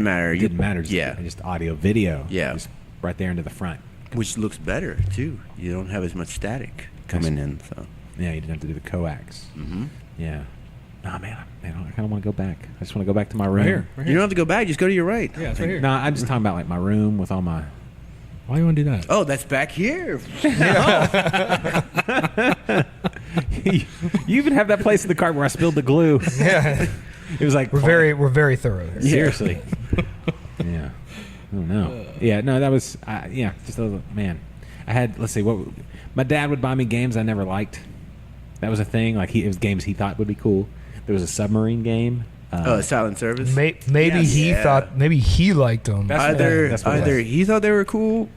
matter. It didn't matter. Just audio, video. Yeah. Just right there into the front. Which looks better too. You don't have as much static coming in. So yeah, you didn't have to do the coax. Mm-hmm. Yeah. Nah, man, I kind of want to go back. I just want to go back to my room. Right here. you don't have to go back. Just go to your right. Yeah, it's right here. No, I'm just talking about like my room with all my. Why do you want to do that? Oh, that's back here. You even have that place in the cart where I spilled the glue. Yeah. It was like We're very thorough here. seriously. Yeah. I don't know. Yeah. No, that was. Just a little, man. I had. Let's see. What my dad would buy me games I never liked. That was a thing. Like it was games he thought would be cool. There was a submarine game. Silent Service. Maybe maybe he liked them. Either that's what it was. he thought they were cool,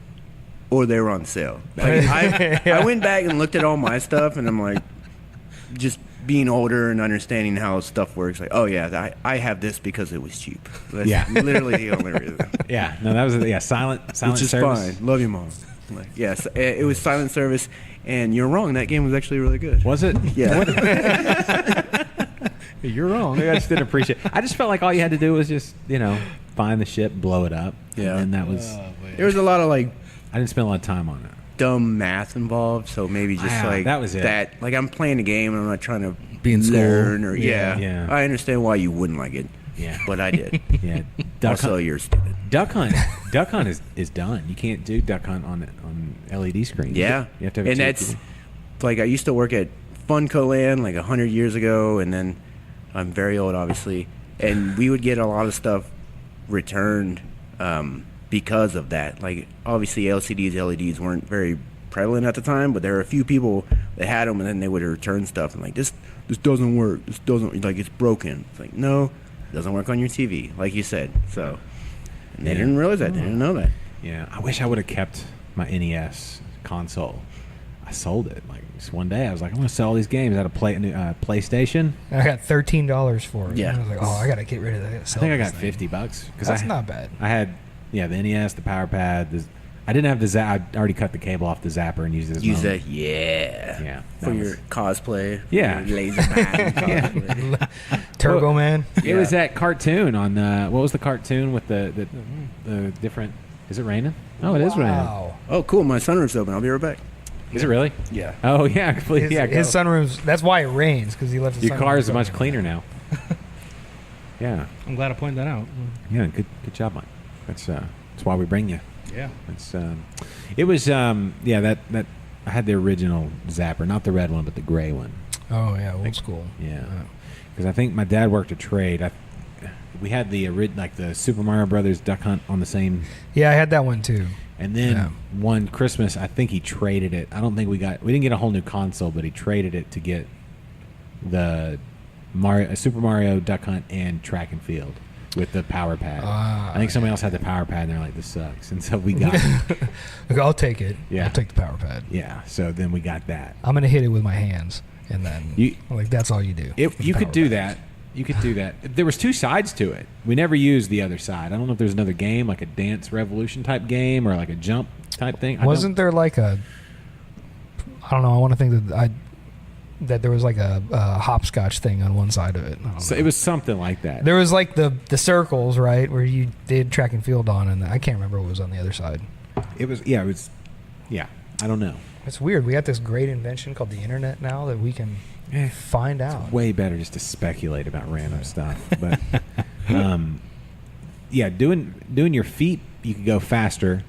or they were on sale. Like, I went back and looked at all my stuff, and I'm like, just being older and understanding how stuff works. Like, oh yeah, I have this because it was cheap. That's literally the only reason. Yeah. No, that was Silent Which is Service. fine. Love you, Mom. Like, yes, it was Silent Service, and you're wrong. That game was actually really good. Was it? Yeah. You're wrong. Maybe I just didn't appreciate it. I just felt like all you had to do was just, find the ship, blow it up. Yeah. And that was. There was a lot of like I didn't spend a lot of time on it. dumb math involved, so maybe just Wow, like that was it. That like I'm playing a game and I'm not trying to Be in school. learn or Yeah. I understand why you wouldn't like it. Yeah. But I did. Yeah. Duck Also, Hunt, you're stupid. Duck Hunt is done. You can't do Duck Hunt on LED screens. Yeah. You have to have a and TV. that's like I used to work at Funco Land like 100 years ago, and then I'm very old, obviously, and we would get a lot of stuff returned because of that. Like, obviously, LCDs, LEDs weren't very prevalent at the time, but there were a few people that had them, and then they would return stuff and like, this doesn't work. This doesn't, like, it's broken. It's like, no, it doesn't work on your TV, like you said. So, and they didn't realize that. They didn't know that. Yeah. I wish I would have kept my NES console. I sold it. Like, just one day, I was like, I'm going to sell all these games at a PlayStation. I got $13 for it. Yeah. I was like, oh, I gotta get rid of that. I think I got $50 because That's not bad. I had the NES, the power pad. I didn't have the I already cut the cable off the zapper and used it as Use my own. that, yeah. Yeah, For that your was- cosplay. Yeah. Your laser man cosplay. Turbo Man. It was that cartoon on what was the cartoon with the different? Is it raining? Oh, it is raining. Wow. Oh, cool. My sunroof's open. I'll be right back. Is it really? Yeah. Oh yeah, completely. His go. sunroom's. That's why it rains, because he left his Your car is sunroof much open. cleaner now. Yeah, I'm glad I pointed that out. yeah. Good job, Mike. That's why we bring you. Yeah. It's it was that I had the original zapper, not the red one, but the gray one. Oh yeah, old school. Yeah, because I think my dad worked a trade. We had the Super Mario Brothers Duck Hunt on the same. Yeah, I had that one too. And then Yeah. one Christmas, I think he traded it. I don't think we didn't get a whole new console, but he traded it to get the Super Mario Duck Hunt and Track and Field with the power pad. I think somebody else had the power pad, and they're like, "This sucks," and so we got it. Like, I'll take it. Yeah. I'll take the power pad. Yeah, so then we got that. I'm gonna hit it with my hands, and then that's all you do. If with you the could power do pad. that. You could do that. There was two sides to it. We never used the other side. I don't know if there's another game, like a Dance Revolution type game or like a jump type thing. Wasn't there like a? I don't know. I want to think that there was like a hopscotch thing on one side of it. I don't So know. it was something like that. There was like the circles, right, where you did track and field on, and I can't remember what was on the other side. It was. I don't know. It's weird. We got this great invention called the internet now that we can find out. Way better just to speculate about random stuff. But yeah, doing your feet, you can go faster,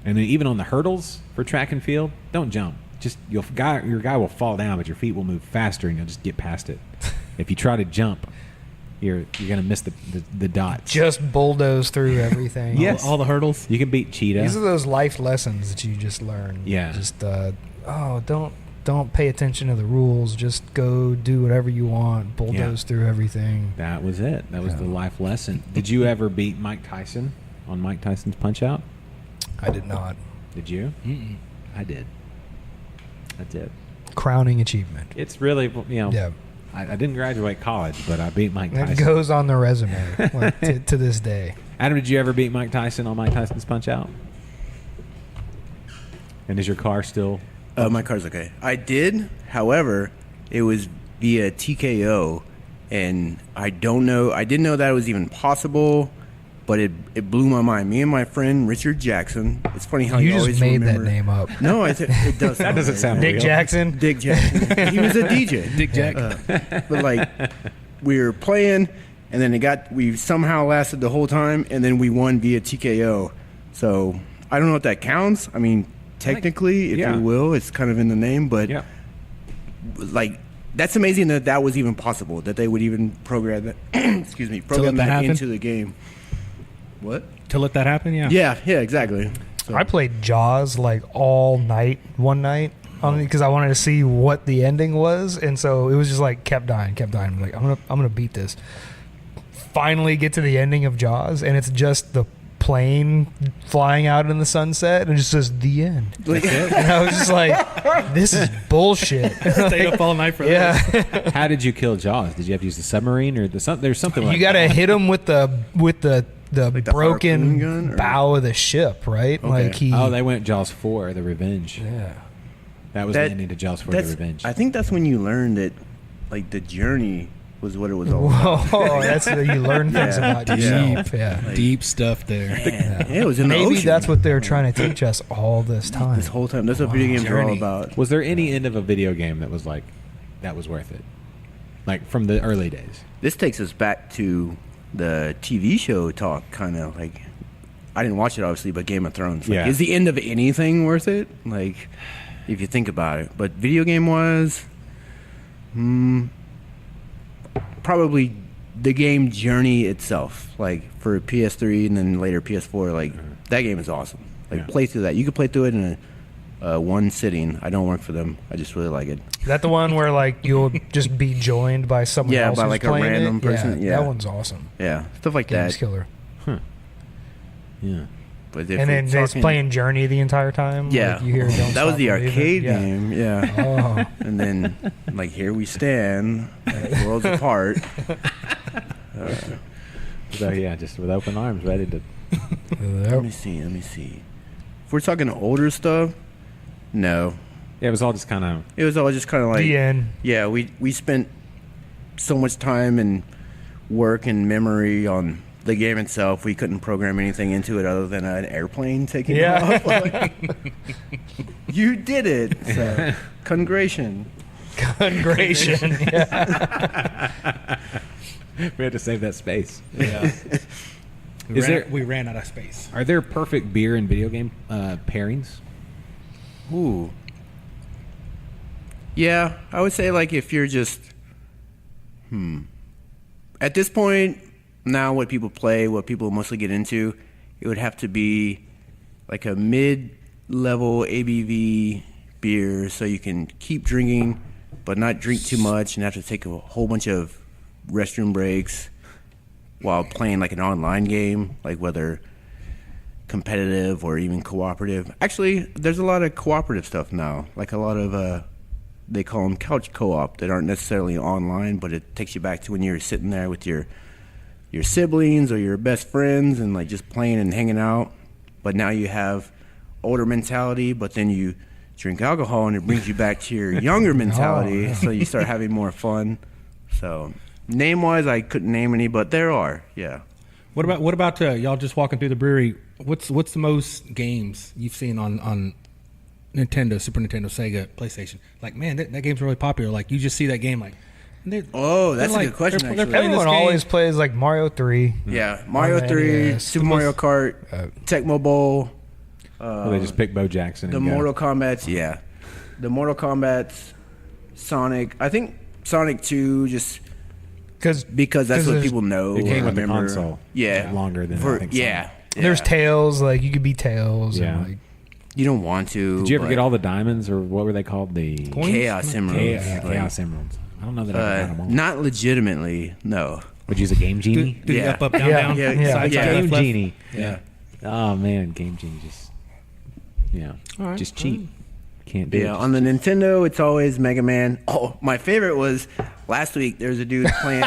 and then even on the hurdles for track and field, don't jump. Just your guy will fall down, but your feet will move faster, and you'll just get past it. If you try to jump, you're gonna miss the dots. Just bulldoze through everything. Yes, all the hurdles. You can beat Cheetah. These are those life lessons that you just learn. Yeah. Just don't pay attention to the rules. Just go do whatever you want. Bulldoze through everything. That was it. That was the life lesson. Did you ever beat Mike Tyson on Mike Tyson's Punch-Out? I did not. Did you? Mm-mm. I did. Crowning achievement. It's really, Yeah. I didn't graduate college, but I beat Mike Tyson. It goes on the resume like, to this day. Adam, did you ever beat Mike Tyson on Mike Tyson's Punch-Out? And is your car still... My car's okay. I did, however, it was via TKO, and I didn't know that was even possible, but it blew my mind. Me and my friend Richard Jackson. It's funny how you always just made remember. that name up. No, it does. That doesn't sound Dick real. Jackson. Dick Jackson. He was a DJ. Dick Jack. But like, we were playing, and then we somehow lasted the whole time, and then we won via TKO. So I don't know if that counts. I mean, technically, if you will, it's kind of in the name, but like, that's amazing that was even possible, that they would even program that. Excuse me, program that into the game. What? To let that happen, yeah. Yeah, exactly. So. I played Jaws like all night one night because I wanted to see what the ending was, and so it was just like kept dying. I'm like, I'm gonna beat this. Finally, get to the ending of Jaws, and it's just the plane flying out in the sunset, and it just says the end. And I was just like, this is bullshit. Stayed up all night for this. How did you kill Jaws? Did you have to use the submarine or there's something like You got to hit him with the Like the broken harpoon gun, or? bow of the ship, right? Okay. Like they went Jaws 4, The Revenge. Yeah. That was the ending to Jaws 4, The Revenge. I think that's when you learned that, like, the journey was what it was all about. Whoa, that's you learn things about yourself. Like, Deep stuff there. Yeah, it was in the Maybe ocean. that's what they're trying to teach us all this time. This whole time. That's what video games are all about. Was there any end of a video game that was like, that was worth it? Like, from the early days? This takes us back to the TV show talk, kind of like. I didn't watch it, obviously, but Game of Thrones. Like, is the end of anything worth it? Like, if you think about it. But video game-wise, probably the game journey itself. Like, for PS3 and then later PS4, like, that game is awesome. Like, play through that. You could play through it in one sitting. I don't work for them. I just really like it. Is that the one where, like, you'll just be joined by someone else by who's like a playing random it? person. Yeah, that one's awesome. Yeah, stuff like Game's that. killer. Yeah. But And then it's playing Journey the entire time? Yeah. Like you hear Don't that was Stop the Believing? arcade Yeah. game, yeah. Oh. And then, like, Here We Stand, Worlds Apart. So, yeah, just with open arms, ready to... Let me see. If we're talking older stuff, no. Yeah, it was all just kind of... It was all just kind of like... The end. Yeah, we spent so much time and work and memory on the game itself. We couldn't program anything into it other than an airplane taking off. Like, you did it. So, congratulations. Yeah. We had to save that space. Yeah. Is We ran out of space. Are there perfect beer and video game pairings? Ooh. Yeah, I would say, like, if you're just... At this point, now what people play, what people mostly get into, it would have to be like a mid-level ABV beer so you can keep drinking but not drink too much and have to take a whole bunch of restroom breaks while playing like an online game, like whether competitive or even cooperative. Actually, there's a lot of cooperative stuff now, like a lot of they call them couch co-op that aren't necessarily online, but it takes you back to when you were sitting there with your siblings or your best friends and like just playing and hanging out. But now you have older mentality, but then you drink alcohol and it brings you back to your younger mentality. So you start having more fun. So name-wise, I couldn't name any, but there are. Yeah. What about y'all just walking through the brewery? What's the most games you've seen on Nintendo, Super Nintendo, Sega, PlayStation. Like, man, that game's really popular. Like, you just see that game, like, Oh, that's a good question. They're Actually, playing this Everyone game. always plays like Mario 3. yeah, Mario the 3, NES. Super Mario Kart, Tecmo Bowl, Well, they just pick Bo Jackson. the and go. Mortal Kombat's. Yeah, the Mortal Kombat's, Sonic. I think Sonic 2 just because that's what there's- people know. It came or with the remember. console. Yeah, Longer than I think. yeah. There's Tails. Like you could be Tails. Yeah. And, like, You don't want to. Did you ever but get all the diamonds, or what were they called? The Chaos Emeralds? Chaos Emeralds. I don't know that I got them all. Not legitimately, no. Would you use a game genie? Do the Yeah. up, down, Yeah. down, Yeah. side, Yeah. side, Game left, left. genie. Yeah. Oh man, game genie just just cheap. Can't do it. Yeah, on the Nintendo, it's always Mega Man. Oh, my favorite was last week. There was a dude playing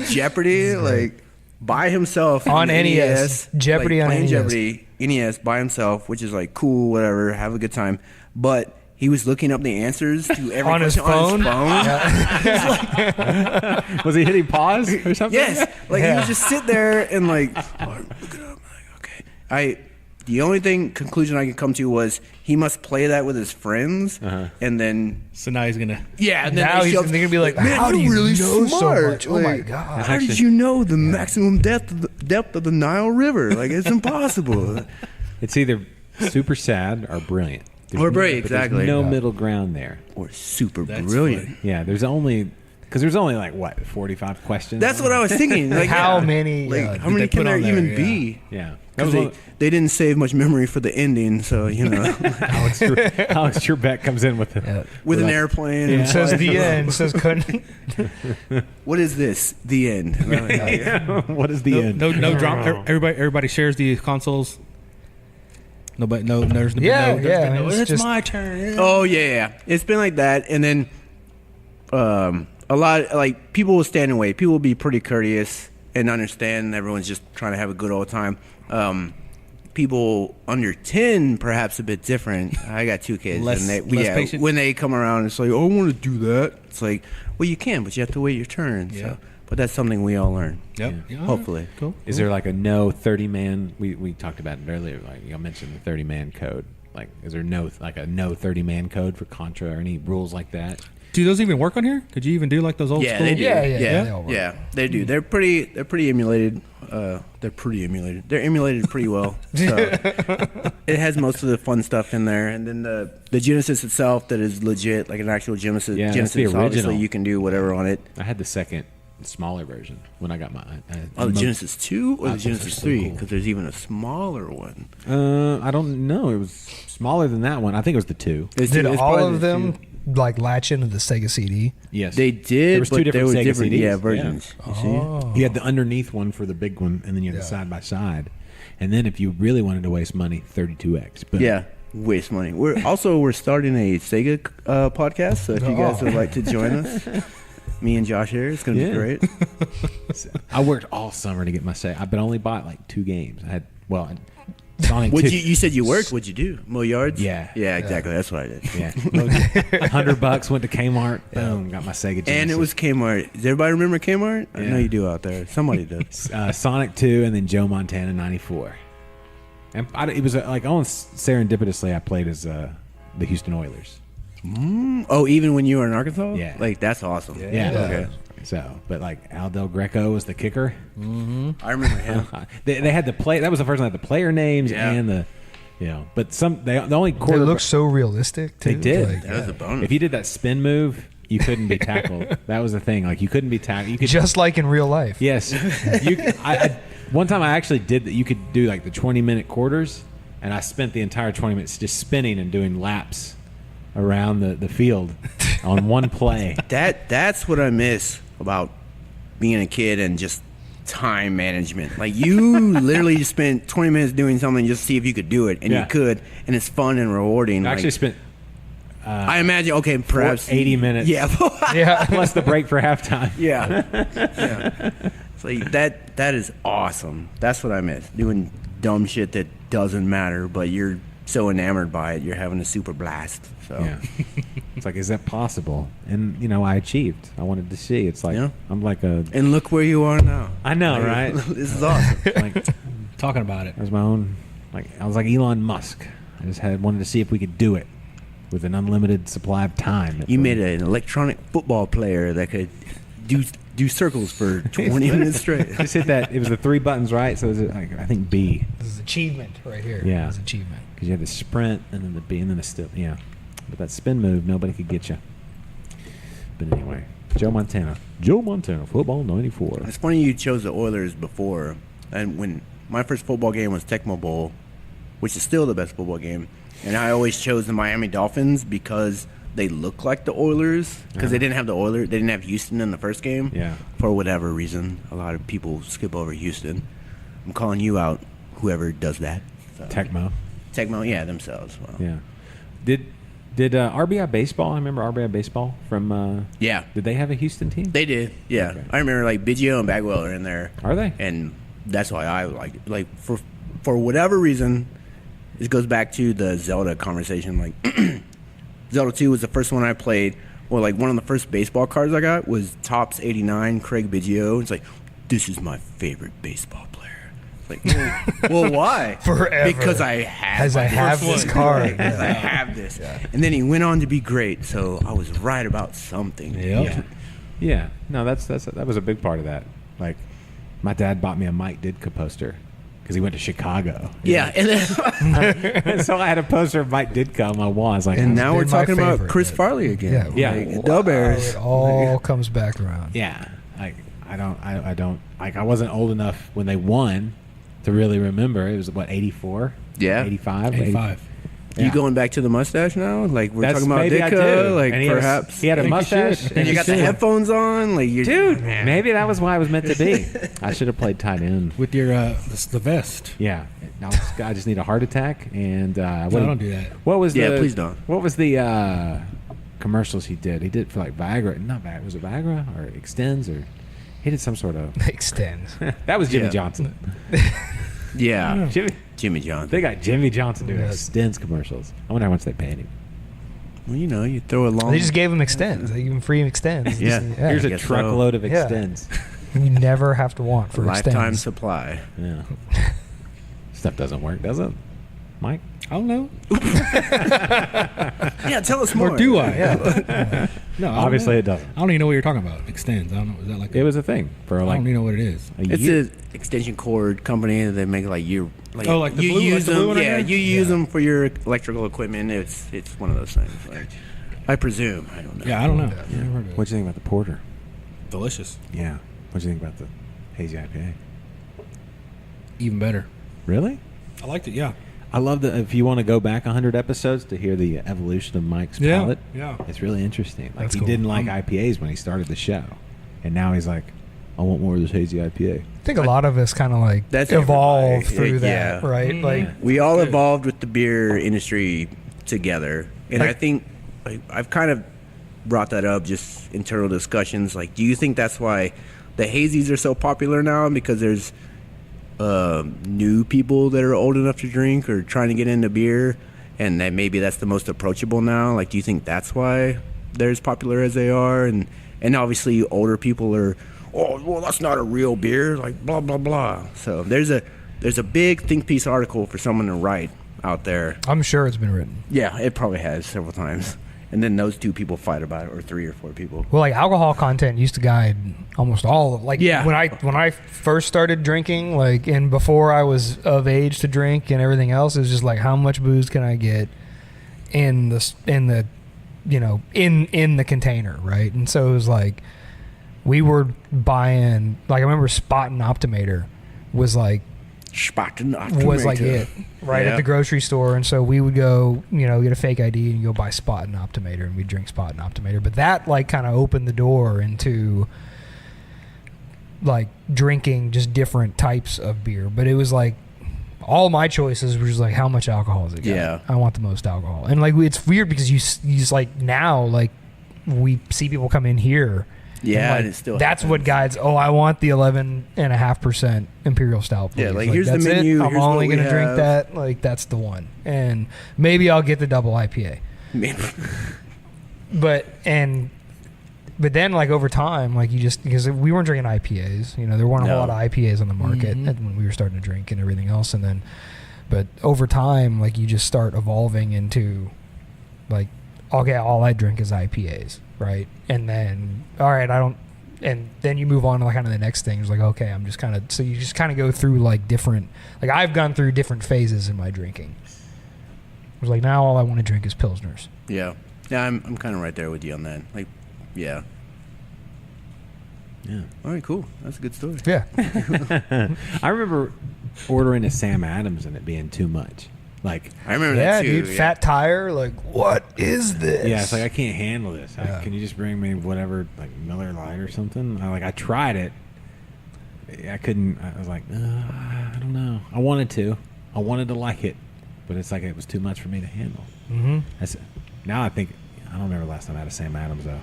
Jeopardy, like by himself On the NES. Jeopardy like, on playing NES. Jeopardy NES by himself, which is like cool, whatever, have a good time. But he was looking up the answers to every On his question on his phone. Was he hitting pause or something? Yes, like he would just sit there and like look it up. I'm like, okay, the only conclusion I could come to was he must play that with his friends, and then So now he's gonna. yeah, and then now they they're show up, gonna be like, man, how do you're you really know so smart. much? Oh my Like, god! How did you know the maximum depth of the Nile River? Like it's impossible. It's either super sad or brilliant. Or brilliant, but there's exactly. no middle ground there. Or super That's brilliant. funny. Yeah, there's only like what 45 questions. That's what I was thinking. Like How yeah, many, Like did how many they can put there on there? even Yeah. be? Yeah, that Because was they didn't save much memory for the ending, so you know, Alex Trebek comes in with the with an airplane. Yeah. And It says the end. It says couldn't. what is this? The end. what is the end? No drama. Everybody shares the consoles. Nobody. No. There's no. Yeah, there's yeah, been no, it's it's just- my turn. Oh yeah. It's been like that, and then a lot like people will stand and wait. People will be pretty courteous and understand. Everyone's just trying to have a good old time. People under 10 perhaps a bit different. I got 2 kids, Less and patient? when they come around, it's like, oh, I want to do that. It's like, well, you can, but you have to wait your turn. Yeah. So, but that's something we all learn. Yep. Yeah. Yeah. Hopefully. Cool. Is there like a no 30-man? We talked about it earlier. Like you mentioned the 30-man code. Like, is there no 30-man code for Contra or any rules like that? Do those even work on here? Could you even do like those old Yeah, school? they do. Yeah, yeah, yeah, they all work. yeah, they do. They're pretty emulated. They're pretty emulated. They're emulated pretty well. So it has most of the fun stuff in there, and then the Genesis itself that is legit, like an actual Genesis. Yeah, that's Genesis, the original. obviously, you can do whatever on it. I had the second smaller version when I got my. Oh, the Genesis 2 or I the think Genesis so 3? cool. Because there's even a smaller one. I don't know. It was smaller than that one. I think it was the 2. Did all probably of the them 2. like latch into the Sega CD? Yes, They did, There was 2 but different there was Sega different CDs. versions. You see? Oh. You had the underneath one for the big one, and then you had the side by side. And then if you really wanted to waste money, 32X. But Yeah, waste money. We're starting a Sega podcast, so if you guys would like to join us, me and Josh here, it's going to be Yeah. great. I worked all summer to get my Sega, but only bought like 2 games. I had Sonic 2. You said you worked? What'd you do? Mow yards? Yeah. Yeah, exactly. That's what I did. Yeah, $100 went to Kmart. Boom, got my Sega. Genesis. And it was Kmart. Does everybody remember Kmart? I Yeah. know you do out there. Somebody does. Sonic 2, and then Joe Montana '94. And it was like almost serendipitously I played as the Houston Oilers. Oh, even when you were in Arkansas? Yeah. Like, that's awesome. Yeah. Okay. So, but like Al Del Greco was the kicker. I remember him. They had the play. That was the first one. That had the player names Yeah. and the, but the only They quarter. look so realistic. Too. They did. Like, That was a bonus. If you did that spin move, you couldn't be tackled. That was the thing. Like you couldn't be tackled. You could just like in real life. Yes. One time I actually did that. You could do like the 20-minute quarters, and I spent the entire 20 minutes just spinning and doing laps around the field on one play. That's what I miss about being a kid and just time management. Like, you literally just spent 20 minutes doing something just to see if you could do it, and Yeah. you could, and it's fun and rewarding. I actually Like, spent I imagine, okay, perhaps 80 minutes. Yeah. Yeah. plus the break for halftime. Yeah. Yeah. It's like that is awesome. That's what I miss. Doing dumb shit that doesn't matter, but you're so enamored by it, you're having a super blast. So Yeah. It's like, is that possible? And I achieved. I wanted to see. It's like Yeah. I'm like a. and look where you are now. I know, Like, right? This is awesome. Like Talking about it. I was my own. Like I was like Elon Musk. I just wanted to see if we could do it. with an unlimited supply of time. You made an electronic football player that could do circles for 20 minutes straight. Just hit that. It was the 3 buttons, right? So it was I think B. This is achievement right here. Yeah. This is achievement. Because you had the sprint and then the B and then the still. Yeah. But that spin move, nobody could get you. But anyway, Joe Montana, football 94. It's funny you chose the Oilers before. And when my first football game was Tecmo Bowl, which is still the best football game, and I always chose the Miami Dolphins because they look like the Oilers, because they didn't have the Oilers. They didn't have Houston in the first game. Yeah. For whatever reation, a lot of people skip over Houston. I'm calling you out, whoever does that. So. Tecmo, yeah, themselves. Well. yeah. Did RBI Baseball? I remember RBI Baseball from. Yeah. Did they have a Houston team? They did. Yeah, Okay. I remember like Biggio and Bagwell are in there. Are they? And that's why I liked it. Like for whatever reason, this goes back to the Zelda conversation. Like Zelda 2 was the first one I played. Well, like one of the first baseball cards I got was Topps 89 Craig Biggio. It's like, this is my favorite baseball player. Like, well, why? Forever. Because I have this card. Because I have this. And then he went on to be great, so I was right about something. Yep. Yeah. No, that was a big part of that. Like, my dad bought me a Mike Ditka poster because he went to Chicago. Yeah. And then So I had a poster of Mike Ditka on my wall. I was like, and now we're been my talking about favorite, Chris but- Farley again. Yeah. Like, the Bears. It all comes back around. yeah. Like, I don't like, I wasn't old enough when they won to really remember. It was what, 84? Yeah. 85? 85. You Yeah. going back to the mustache now? Like we're That's talking about maybe I Ditka, do. like And he had a- perhaps. he had a I think you mustache, should. and you got the headphones on, like you, dude. man. Maybe that was why I was meant to be. I should have played tight end. With your the vest. Yeah. Now I just need a heart attack and No, don't do that. What was Yeah, the? please don't. What was the commercials he did? He did for like Viagra. Not Viagra. Was it Viagra or Extends or? He did some sort of. Extends. That was Jimmy Yeah. Johnson. Yeah, Jimmy Johnson. They got Jimmy Johnson doing Yes. Extends commercials. I wonder how much they paid him. Well, you know, you throw a long. They just gave him extends. They gave him free extends. Yeah. Here's I a guess so. truckload of Yeah. Extends. You never have to want for lifetime extends. supply. Yeah. Stuff doesn't work, does it, Mike? I don't know. Yeah, tell us more. Or do I? Yeah. No, I don't Obviously, know. it doesn't. I don't even know what you're talking about. Extends. I don't know. Is that like It was a thing for I like don't even know what it is. a It's year. an extension cord company that make like you. Like, Oh, like the you blue- use like the blue them. one right Yeah, here? you use them for your electrical equipment. It's one of those things. Like, I presume. I don't know. Yeah, I don't know. Never heard of it. What'd you think about the porter? Delicious. Yeah. What'd you think about the hazy IPA? Even better. Really? I liked it. Yeah. I love that. If you want to go back 100 episodes to hear the evolution of Mike's palate, Yeah. it's really interesting. Like That's he cool. didn't like IPAs when he started the show, and now he's like, I want more of this hazy IPA. I think a lot of us kind of like That's evolved everybody. through Yeah. that, right? Mhm. Like, We all Good. evolved with the beer industry together, and Like- I think I've kind of brought that up just internal discussions. Like, do you think that's why the hazies are so popular now? Because there's new people that are old enough to drink or trying to get into beer, and that maybe that's the most approachable now. Like, do you think that's why they're as popular as they are? And obviously older people are, oh, well, that's not a real beer, like blah blah blah. So there's a big think piece article for someone to write out there. I'm sure it's been written. Yeah, it probably has several times. And then those two people fight about it, or 3 or 4 people. Well, like alcohol content used to guide almost all of, like, Yeah. when I first started drinking, like, and before I was of age to drink and everything else, it was just like, how much booze can I get in the you know, in the container, right? And so it was like, we were buying, like, I remember Spot and Optimator was like it right Yeah. at the grocery store, and so we would go, you know, get a fake ID and go buy Spot and Optimator, and we'd drink Spot and Optimator. But that like kind of opened the door into like drinking just different types of beer. But it was like all my choices were just like, how much alcohol is it got? Yeah. I want the most alcohol. And like it's weird because you just like now like we see people come in here. Yeah, like, and it still that's happens. what guides. Oh, I want the 11.5% imperial stout. Yeah, please. like, here's the that's it. menu, I'm here's what only we gonna drink have. that. Like that's the one, and maybe I'll get the double IPA. But then like over time, like you just, because we weren't drinking IPAs, you know, there weren't a No. lot of IPAs on the market when we were starting to drink and everything else, and then, but over time, like you just start evolving into like okay, all I drink is IPAs, right? And then, all right, I don't, and then you move on to like kind of the next thing. It's like, okay, I'm just kind of, so you just kind of go through like different, like I've gone through different phases in my drinking. It was like, now all I want to drink is Pilsners. Yeah. Yeah, I'm kind of right there with you on that. Like, yeah. Yeah. All right, cool. That's a good story. Yeah. I remember ordering a Sam Adams and it being too much. Like, I remember Yeah, that too. dude, fat tire, like, what is this? yeah, it's like I can't handle this. Yeah. Can you just bring me whatever, like Miller Lite or something? I tried it. I couldn't. I was like, I don't know. I wanted to like it, but it's like it was too much for me to handle. Mm-hmm. Now I think I don't remember the last time I had a Sam Adams though.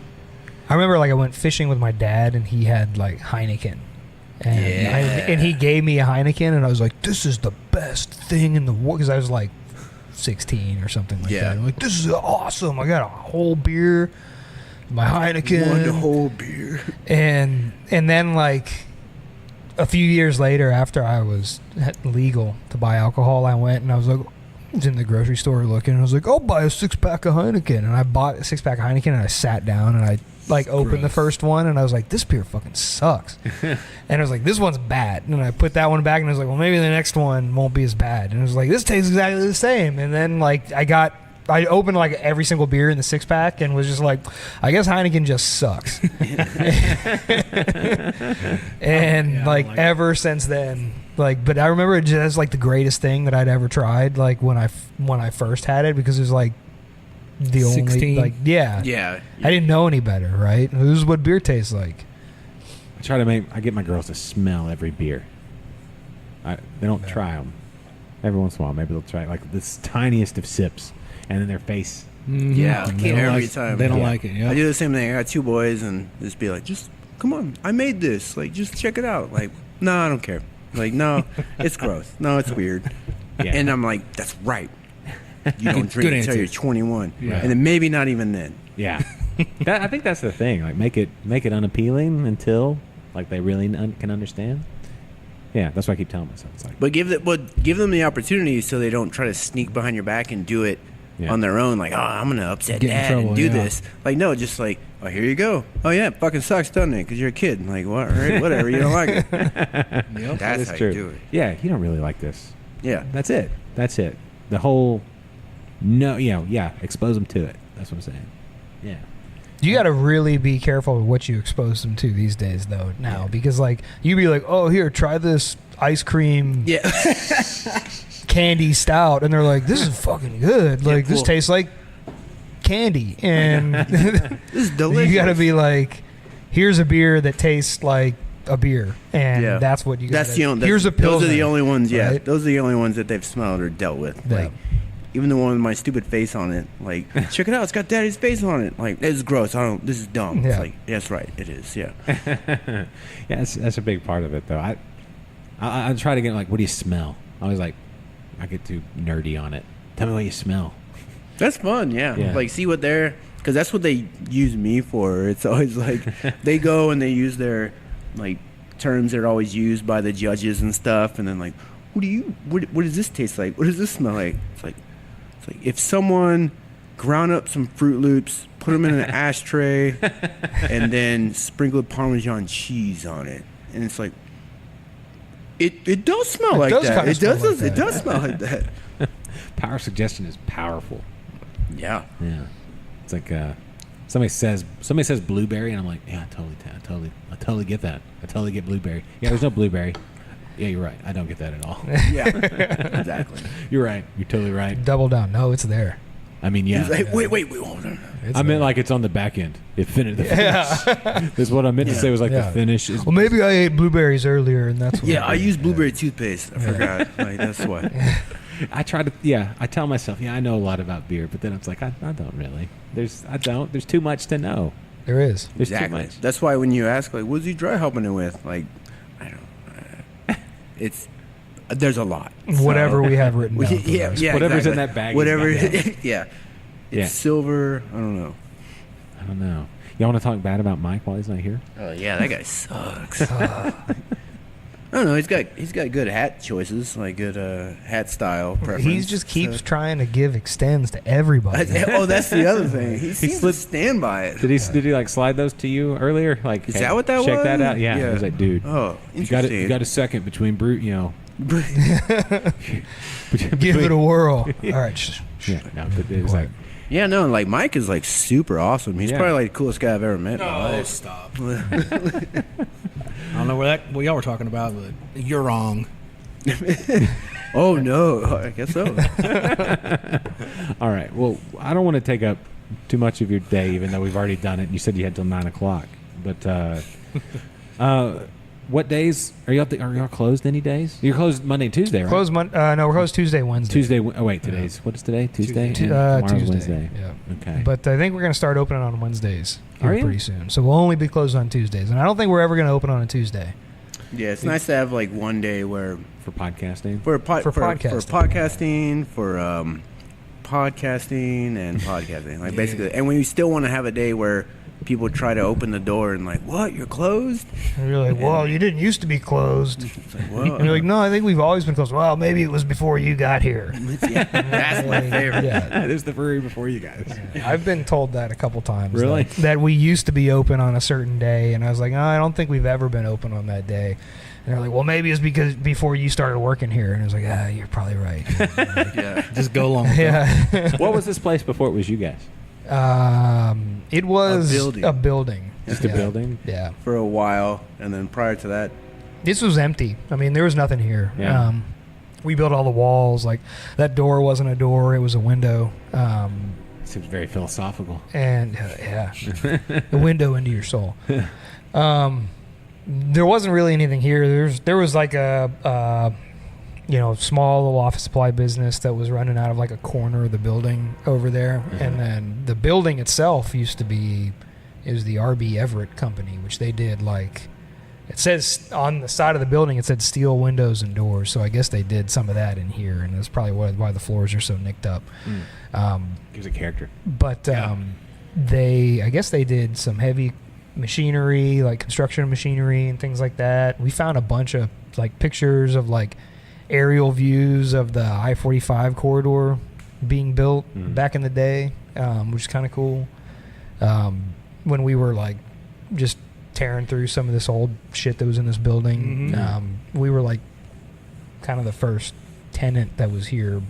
I remember like I went fishing with my dad and he had like Heineken. And, and he gave me a Heineken and I was like, this is the best thing in the world. Because I was like 16 or something like that. I'm like, this is awesome. I got a whole beer, my Heineken. One whole beer. And then like a few years later, after I was legal to buy alcohol, I went and I was like, I was in the grocery store looking and I was like, I'll buy a 6-pack of Heineken. And I bought a 6-pack of Heineken and I sat down and I like opened the first one and I was like, this beer fucking sucks. And I was like, this one's bad. And I put that one back and I was like, well, maybe the next one won't be as bad. And I was like, this tastes exactly the same. And then like I opened like every single beer in the 6-pack and was just like, I guess Heineken just sucks. And ever since then, like, but I remember it just like the greatest thing that I'd ever tried. Like when I first had it, because it was like the 16? only like Yeah. I didn't know any better, right? This is what beer tastes like. I get my girls to smell every beer. They don't try them. Every once in a while, maybe they'll try like this tiniest of sips, and then their face. Mm-hmm. Yeah, I They can't don't every like- time. They don't Yeah. like it. Yeah. I do the same thing. I got 2 boys and just be like, just come on, I made this. Like, just check it out. Like, no, I don't care. Like, no, it's gross. No, it's weird. Yeah. And I'm like, that's right. You don't drink Good until answer. you're 21, Yeah. and then maybe not even then. Yeah, I think that's the thing. Like, make it unappealing until like they really can understand. Yeah, that's what I keep telling myself. It's like, But give them the opportunity so they don't try to sneak behind your back and do it on their own. Like, oh, I'm gonna upset Get in dad trouble, and do yeah. this. Like, no, just like, oh, here you go. Oh yeah, it fucking sucks, doesn't it? Because you're a kid. Like, what? All right, whatever. You don't like it. That's it's how true. you do it. Yeah, you don't really like this. Yeah. That's it. The whole expose them to it. That's what I'm saying. Yeah. You got to really be careful with what you expose them to these days, though. Now, because like you be like, oh, here, try this ice cream Yeah. candy stout, and they're like, this is fucking good. Like this cool. tastes like candy, and This is delicious. you got to be like, here's a beer that tastes like a beer, and Yeah. that's what you got. That's the only. Here's a Those Pilsner. are the only ones. Yeah, right? those are the only ones that they've smelled or dealt with. Yeah. Like, even the one with my stupid face on it. Like, check it out. It's got Daddy's face on it. Like, this is gross. This is dumb. Yeah. It's like, that's right. It is. Yeah. Yeah, that's a big part of it, though. I try to get like, what do you smell? I was like, I get too nerdy on it. Tell me what you smell. That's fun. Yeah. Yeah. Like, see what they're, because that's what they use me for. It's always like they go and they use their like terms that are always used by the judges and stuff, and then like, what does this taste like? What does this smell like? It's like if someone ground up some Fruit Loops, put them in an ashtray, and then sprinkled Parmesan cheese on it, and it's like, it does smell like does that. kinda It smell does. like It that. does smell like that. Power suggestion is powerful. Yeah. Yeah, it's like somebody says blueberry, and I'm like, yeah, I totally get that. I totally get blueberry. Yeah, there's no blueberry. Yeah, you're right. I don't get that at all. Yeah. Exactly. You're right. You're totally right. Double down. No, it's there. I mean, yeah. He's like, wait, hold on. It's I meant there. like it's on the back end. It finished. The finish. That's what I meant to say. Was like Yeah. the finish is. Well, maybe I ate blueberries earlier, and that's what Yeah, I use blueberry toothpaste. I forgot. Like, that's why. I try to. Yeah, I tell myself, yeah, I know a lot about beer, but then it's like I don't really. There's too much to know. There is. There's too Exactly. much. That's why when you ask, like, what's he dry hopping it with? Like, I don't. It's there's a lot. Whatever we have written down. for Yeah, those. yeah. Whatever's in exactly. that bag is Whatever. in that Yeah. It's Yeah. silver. I don't know. I don't know. Y'all want to talk bad about Mike while he's not here? Oh yeah, that guy sucks. I don't know. He's got good hat choices, like good hat style preference. He just keeps trying to give extends to everybody. That's the other thing. He seems to stand by it. Did he like slide those to you earlier? Like, Is that what that check was? that out. Yeah. Yeah. He was like, dude, Oh, you got interesting. a second between brew, Give it a whirl. All right. Yeah, no, but it's like, Yeah, no, like Mike is like super awesome. He's Yeah. probably like the coolest guy I've ever met. in my Oh, life. stop. I don't know what y'all were talking about, but you're wrong. Oh no, I guess so. all right. Well, I don't want to take up too much of your day, even though we've already done it. You said you had till 9:00, but what days are y'all closed? Any days? You're closed Monday and Tuesday, right? No, we're closed Tuesday, Wednesday. Tuesday. Oh wait, what is today? Tuesday. Tuesday. And tomorrow's Tuesday. Wednesday. Yeah. Okay. But I think we're going to start opening on Wednesdays Are here you? pretty soon. So we'll only be closed on Tuesdays, and I don't think we're ever going to open on a Tuesday. Yeah, it's nice to have like one day where for podcasting. for podcasting. podcasting and podcasting, like basically. And we still want to have a day where people try to open the door and like, what? You're closed? And you're like, well, you didn't used to be closed. It's like, whoa. And you're like, no, I think we've always been closed. Well, maybe it was before you got here. Yeah, that's my favorite. Yeah. There's the brewery before you guys. I've been told that a couple times. Really? That we used to be open on a certain day, and I was like, I don't think we've ever been open on that day. And they're like, well, maybe it's because before you started working here. And I was like, you're probably right. Yeah. Just go along with it. Yeah. What was this place before it was you guys? It was A building. a building. Just a building? Yeah. For a while, and then prior to that, This was empty. I mean, there was nothing here. Yeah. We built all the walls. Like, that door wasn't a door. It was a window. Seems very philosophical. And, yeah. The window into your soul. There wasn't really anything here. There was like a small little office supply business that was running out of like a corner of the building over there. Mm-hmm. And then the building itself it was the RB Everett Company, which they did like, it says on the side of the building, it said steel windows and doors. So I guess they did some of that in here. And that's probably why the floors are so nicked up. Gives a character. But I guess they did some heavy machinery, like construction machinery and things like that. We found a bunch of like pictures of like aerial views of the I-45 corridor being built back in the day, which is kind of cool. When we were like just tearing through some of this old shit that was in this building, we were like kind of the first tenant that was here.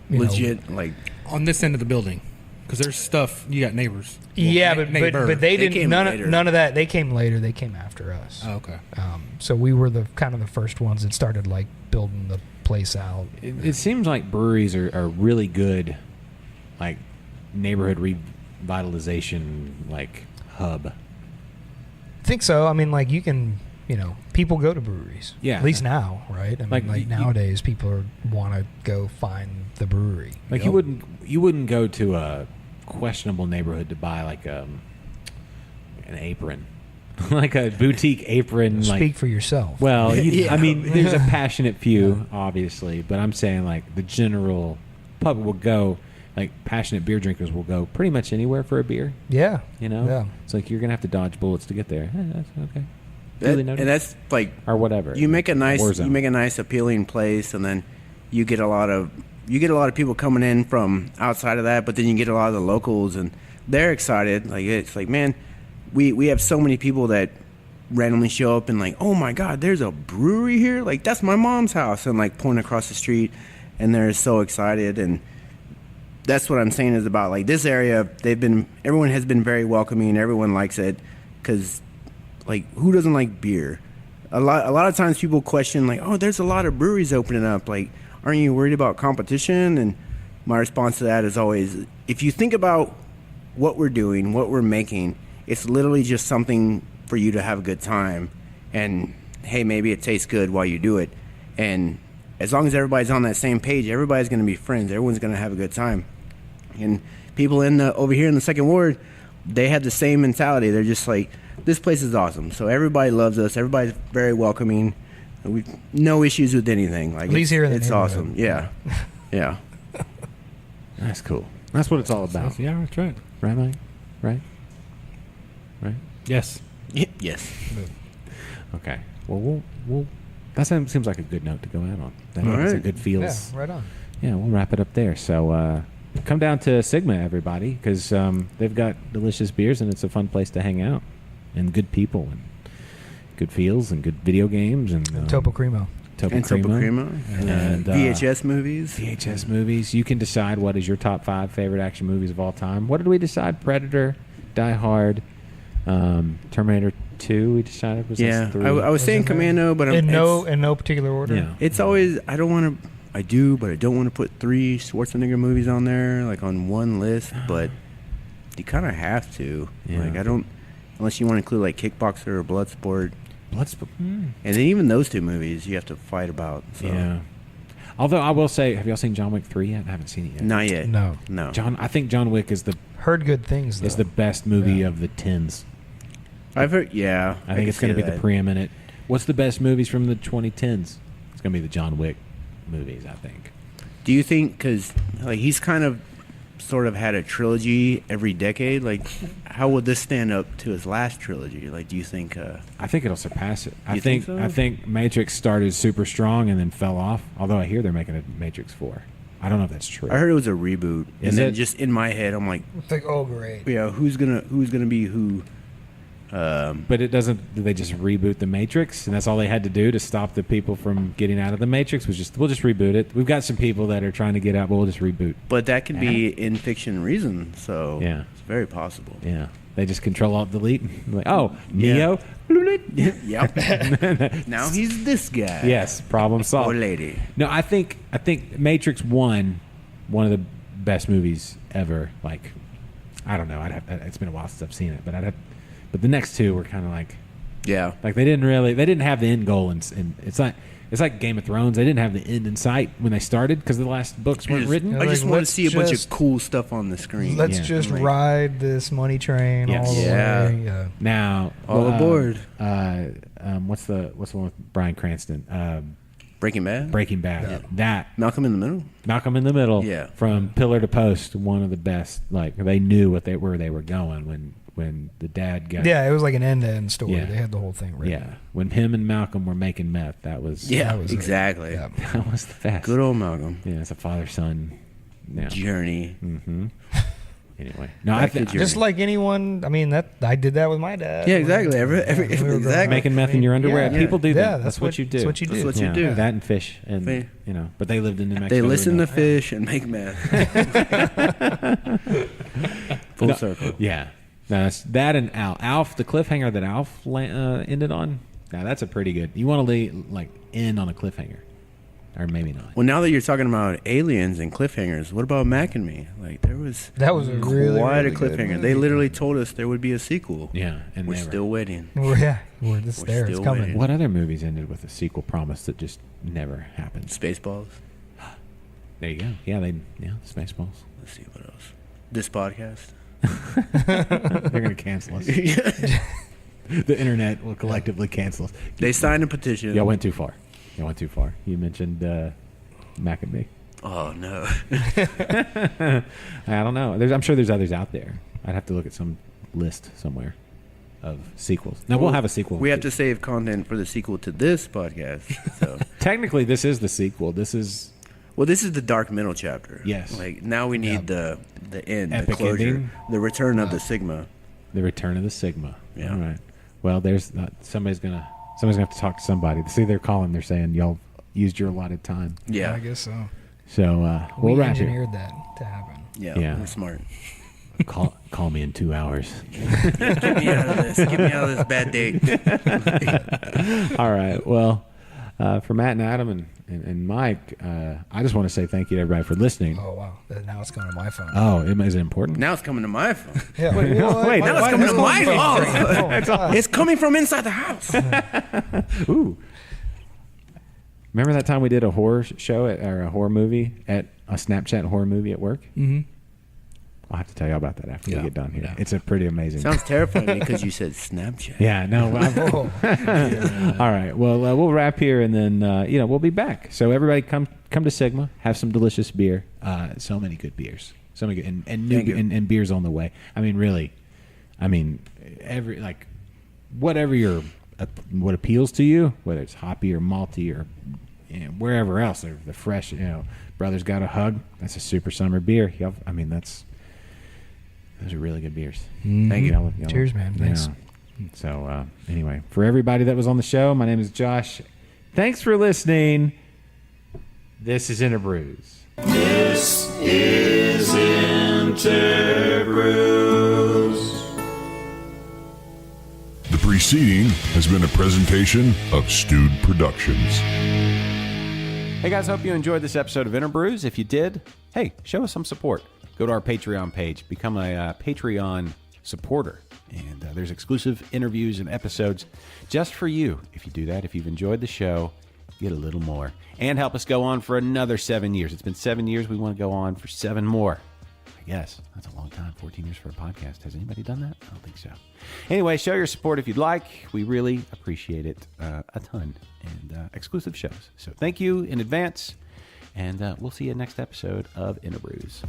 legit, like On this end of the building, because there's stuff. You got neighbors. Yeah, Well, but neighbor. they They didn't. came later. None of that. They came later. They came after us. Oh, okay. So we were the kind of the first ones that started like building the place out. It seems like breweries are really good, like neighborhood revitalization, like hub. I think so. I mean, like you can, people go to breweries. Yeah. At least now, right? I mean, like nowadays, people want to go find the brewery. Like you wouldn't go to a questionable neighborhood to buy like an apron, like a boutique apron. Speak for yourself. Well, Yeah. I mean, there's a passionate few, obviously, but I'm saying like the general public will go. Like passionate beer drinkers will go pretty much anywhere for a beer. Yeah. Yeah. It's like you're gonna have to dodge bullets to get there. That's okay. and that's like Or whatever. you make a Warzone. nice appealing place, and then you get a lot of people coming in from outside of that, but then you get a lot of the locals, and they're excited. Like it's like, man, we have so many people that randomly show up and like, oh my god, there's a brewery here. Like that's my mom's house, and like point across the street, and they're so excited. And that's what I'm saying is about like this area. Everyone has been very welcoming. Everyone likes it because like who doesn't like beer? A lot of times people question like, oh, there's a lot of breweries opening up. Like, aren't you worried about competition? And my response to that is always, if you think about what we're doing, what we're making, it's literally just something for you to have a good time. And hey, maybe it tastes good while you do it. And as long as everybody's on that same page, everybody's going to be friends. Everyone's going to have a good time. And people over here in the second ward, they have the same mentality. They're just like, this place is awesome. So everybody loves us. Everybody's very welcoming. We've no issues with anything. Like At least here in the it's neighborhood. awesome. Yeah, yeah. That's cool. That's what it's all about. Yeah, that's right. Right, Mike? Right? Right? Yes. Yes. Okay. Well, we'll That seems like a good note to go out on. That All is a right. good feels. Yeah, right on. Yeah, we'll wrap it up there. So come down to Sigma, everybody, because they've got delicious beers and it's a fun place to hang out, and good people and good feels and good video games and Topo Cremo. Topo And Topo Cremo. and VHS movies. VHS movies. You can decide what is your top 5 favorite action movies of all time. What did we decide? Predator, Die Hard, Terminator 2. We decided was Yeah, those 3. I was saying Commando, but In no particular order. Yeah. it's always I don't want to. I do, but I don't want to put 3 Schwarzenegger movies on there, like on one list. But you kind of have to. Yeah. Like I don't, unless you want to include like Kickboxer or Bloodsport. Bloodsport. And then even those 2 movies, you have to fight about. So. Yeah. Although I will say, have y'all seen John Wick 3 yet? I haven't seen it yet. Not yet. No. No. I think John Wick is the Heard good things, though. best movie Yeah. of the 10s. I've heard. Yeah. I think it's going to be the preeminent. What's the best movies from the 2010s? It's going to be the John Wick movies, I think. Do you think because like he's kind of sort of had a trilogy every decade? Like, how would this stand up to his last trilogy? Like, do you think? I think it'll surpass it. You think so? I think Matrix started super strong and then fell off. Although I hear they're making a Matrix 4. I don't know if that's true. I heard it was a reboot, Is and then it? just in my head, I'm like, It's like, oh, great. yeah, who's gonna be who? But it doesn't. Do they just reboot the Matrix, and that's all they had to do to stop the people from getting out of the Matrix? We'll just reboot it. We've got some people that are trying to get out, but we'll just reboot. But that could be in fiction reason, so Yeah. it's very possible. Yeah, they just Control Alt Delete. Like, oh, Neo. Yep. Now he's this guy. Yes, problem Or solved. lady. No, I think Matrix 1, one of the best movies ever. Like, I don't know. It's been a while since I've seen it, but the next 2 were kind of like they didn't have the end goal, and it's like Game of Thrones. They didn't have the end in sight when they started because the last books weren't written. I just want to let's see a bunch of just- cool stuff on the screen. Let's Yeah. just Like- ride this money train Yes. all the Yeah. way. Yeah. Now, All aboard. What's the one with Bryan Cranston? Breaking Bad. Breaking Bad. Yeah. That Malcolm in the Middle. Malcolm in the Middle. Yeah. From pillar to post, one of the best. Like they knew where they were going when the dad got. Yeah, it was like an end-to-end story. Yeah. They had the whole thing written. Yeah. When him and Malcolm were making meth, that was Yeah, was it. exactly. Yeah. that was the best. Good old Malcolm. Yeah, it's a father-son. Yeah. Journey. Mm-hmm. Anyway, no, Back to Journey. Just like anyone, I mean, I did that with my dad. Yeah, exactly. We were Exactly. growing up. making meth in your underwear. Yeah. People do Yeah, that. That's what you do. That's what you do. That's what you Yeah, do. that and fish, and Fish. but they lived in New Mexico. They listen to enough. fish and make meth. Full No, circle. Yeah, no, that's that and Alf, the cliffhanger that Alf ended on. Now that's a pretty good. You want to end on a cliffhanger, or maybe not. Well, now that you're talking about aliens and cliffhangers, what about Mac and Me? Like that was a really, quite really a good cliffhanger. movie. They literally told us there would be a sequel. Yeah, and We're never. still waiting. We're We're there. It's still coming. waiting. What other movies ended with a sequel promise that just never happened? Spaceballs. There you go. Yeah, Spaceballs. Let's see what else. This podcast. They're gonna cancel us. The internet will collectively cancel us. They signed a petition. Y'all went too far. You mentioned Mac and Me. Oh no. I don't know. I'm sure there's others out there. I'd have to look at some list somewhere of sequels. Now we'll have a sequel. We have to save content for the sequel to this podcast. So, Technically, this is the sequel. This is this is the dark middle chapter. Yes. Like now we need the end, the Epic closure, ending. the return of the Sigma. the return of the Sigma. Yeah. All right. Well, there's somebody's gonna have to talk to somebody. See, they're calling. They're saying y'all used your allotted time. Yeah. I guess so. So we'll We wrap here. engineered that to happen. Yeah. We're smart. Call me in 2 hours. Get me out of this. Get me out of this bad date. All right. Well, for Matt and Adam and Mike, I just want to say thank you to everybody for listening. Oh wow! Now it's going to my phone. Oh, is it important? Now it's coming to my phone. Yeah. wait, now it's coming to my phone. phone. It's coming from inside the house. Ooh. Remember that time we did a horror show or a horror movie at a Snapchat horror movie at work? Mm-hmm. I'll have to tell you about that after we Yeah. get done here. Yeah. It's a pretty amazing. Sounds terrifying because you said Snapchat. Yeah, no. Oh. All right. Well, we'll wrap here, and then we'll be back. So everybody, come to Sigma, have some delicious beer. So many good beers, so many good, and new Thank you. and beers on the way. I mean, really, whatever your what appeals to you, whether it's hoppy or malty or wherever else. Or the fresh, Brother's Got a Hug. That's a super summer beer. Those are really good beers. Mm-hmm. Thank you. Cheers, man. Thanks. So anyway, for everybody that was on the show, my name is Josh. Thanks for listening. This is InterBrews. This is InterBrews. The preceding has been a presentation of Stewed Productions. Hey guys, hope you enjoyed this episode of InterBrews. If you did, hey, show us some support. Go to our Patreon page, become a Patreon supporter, and there's exclusive interviews and episodes just for you. If you do that, if you've enjoyed the show, get a little more, and help us go on for another 7 years. It's been 7 years. We want to go on for 7 more. I guess that's a long time. 14 years for a podcast. Has anybody done that? I don't think so. Anyway, show your support if you'd like. We really appreciate it a ton, and exclusive shows. So thank you in advance, and we'll see you next episode of InterBrews.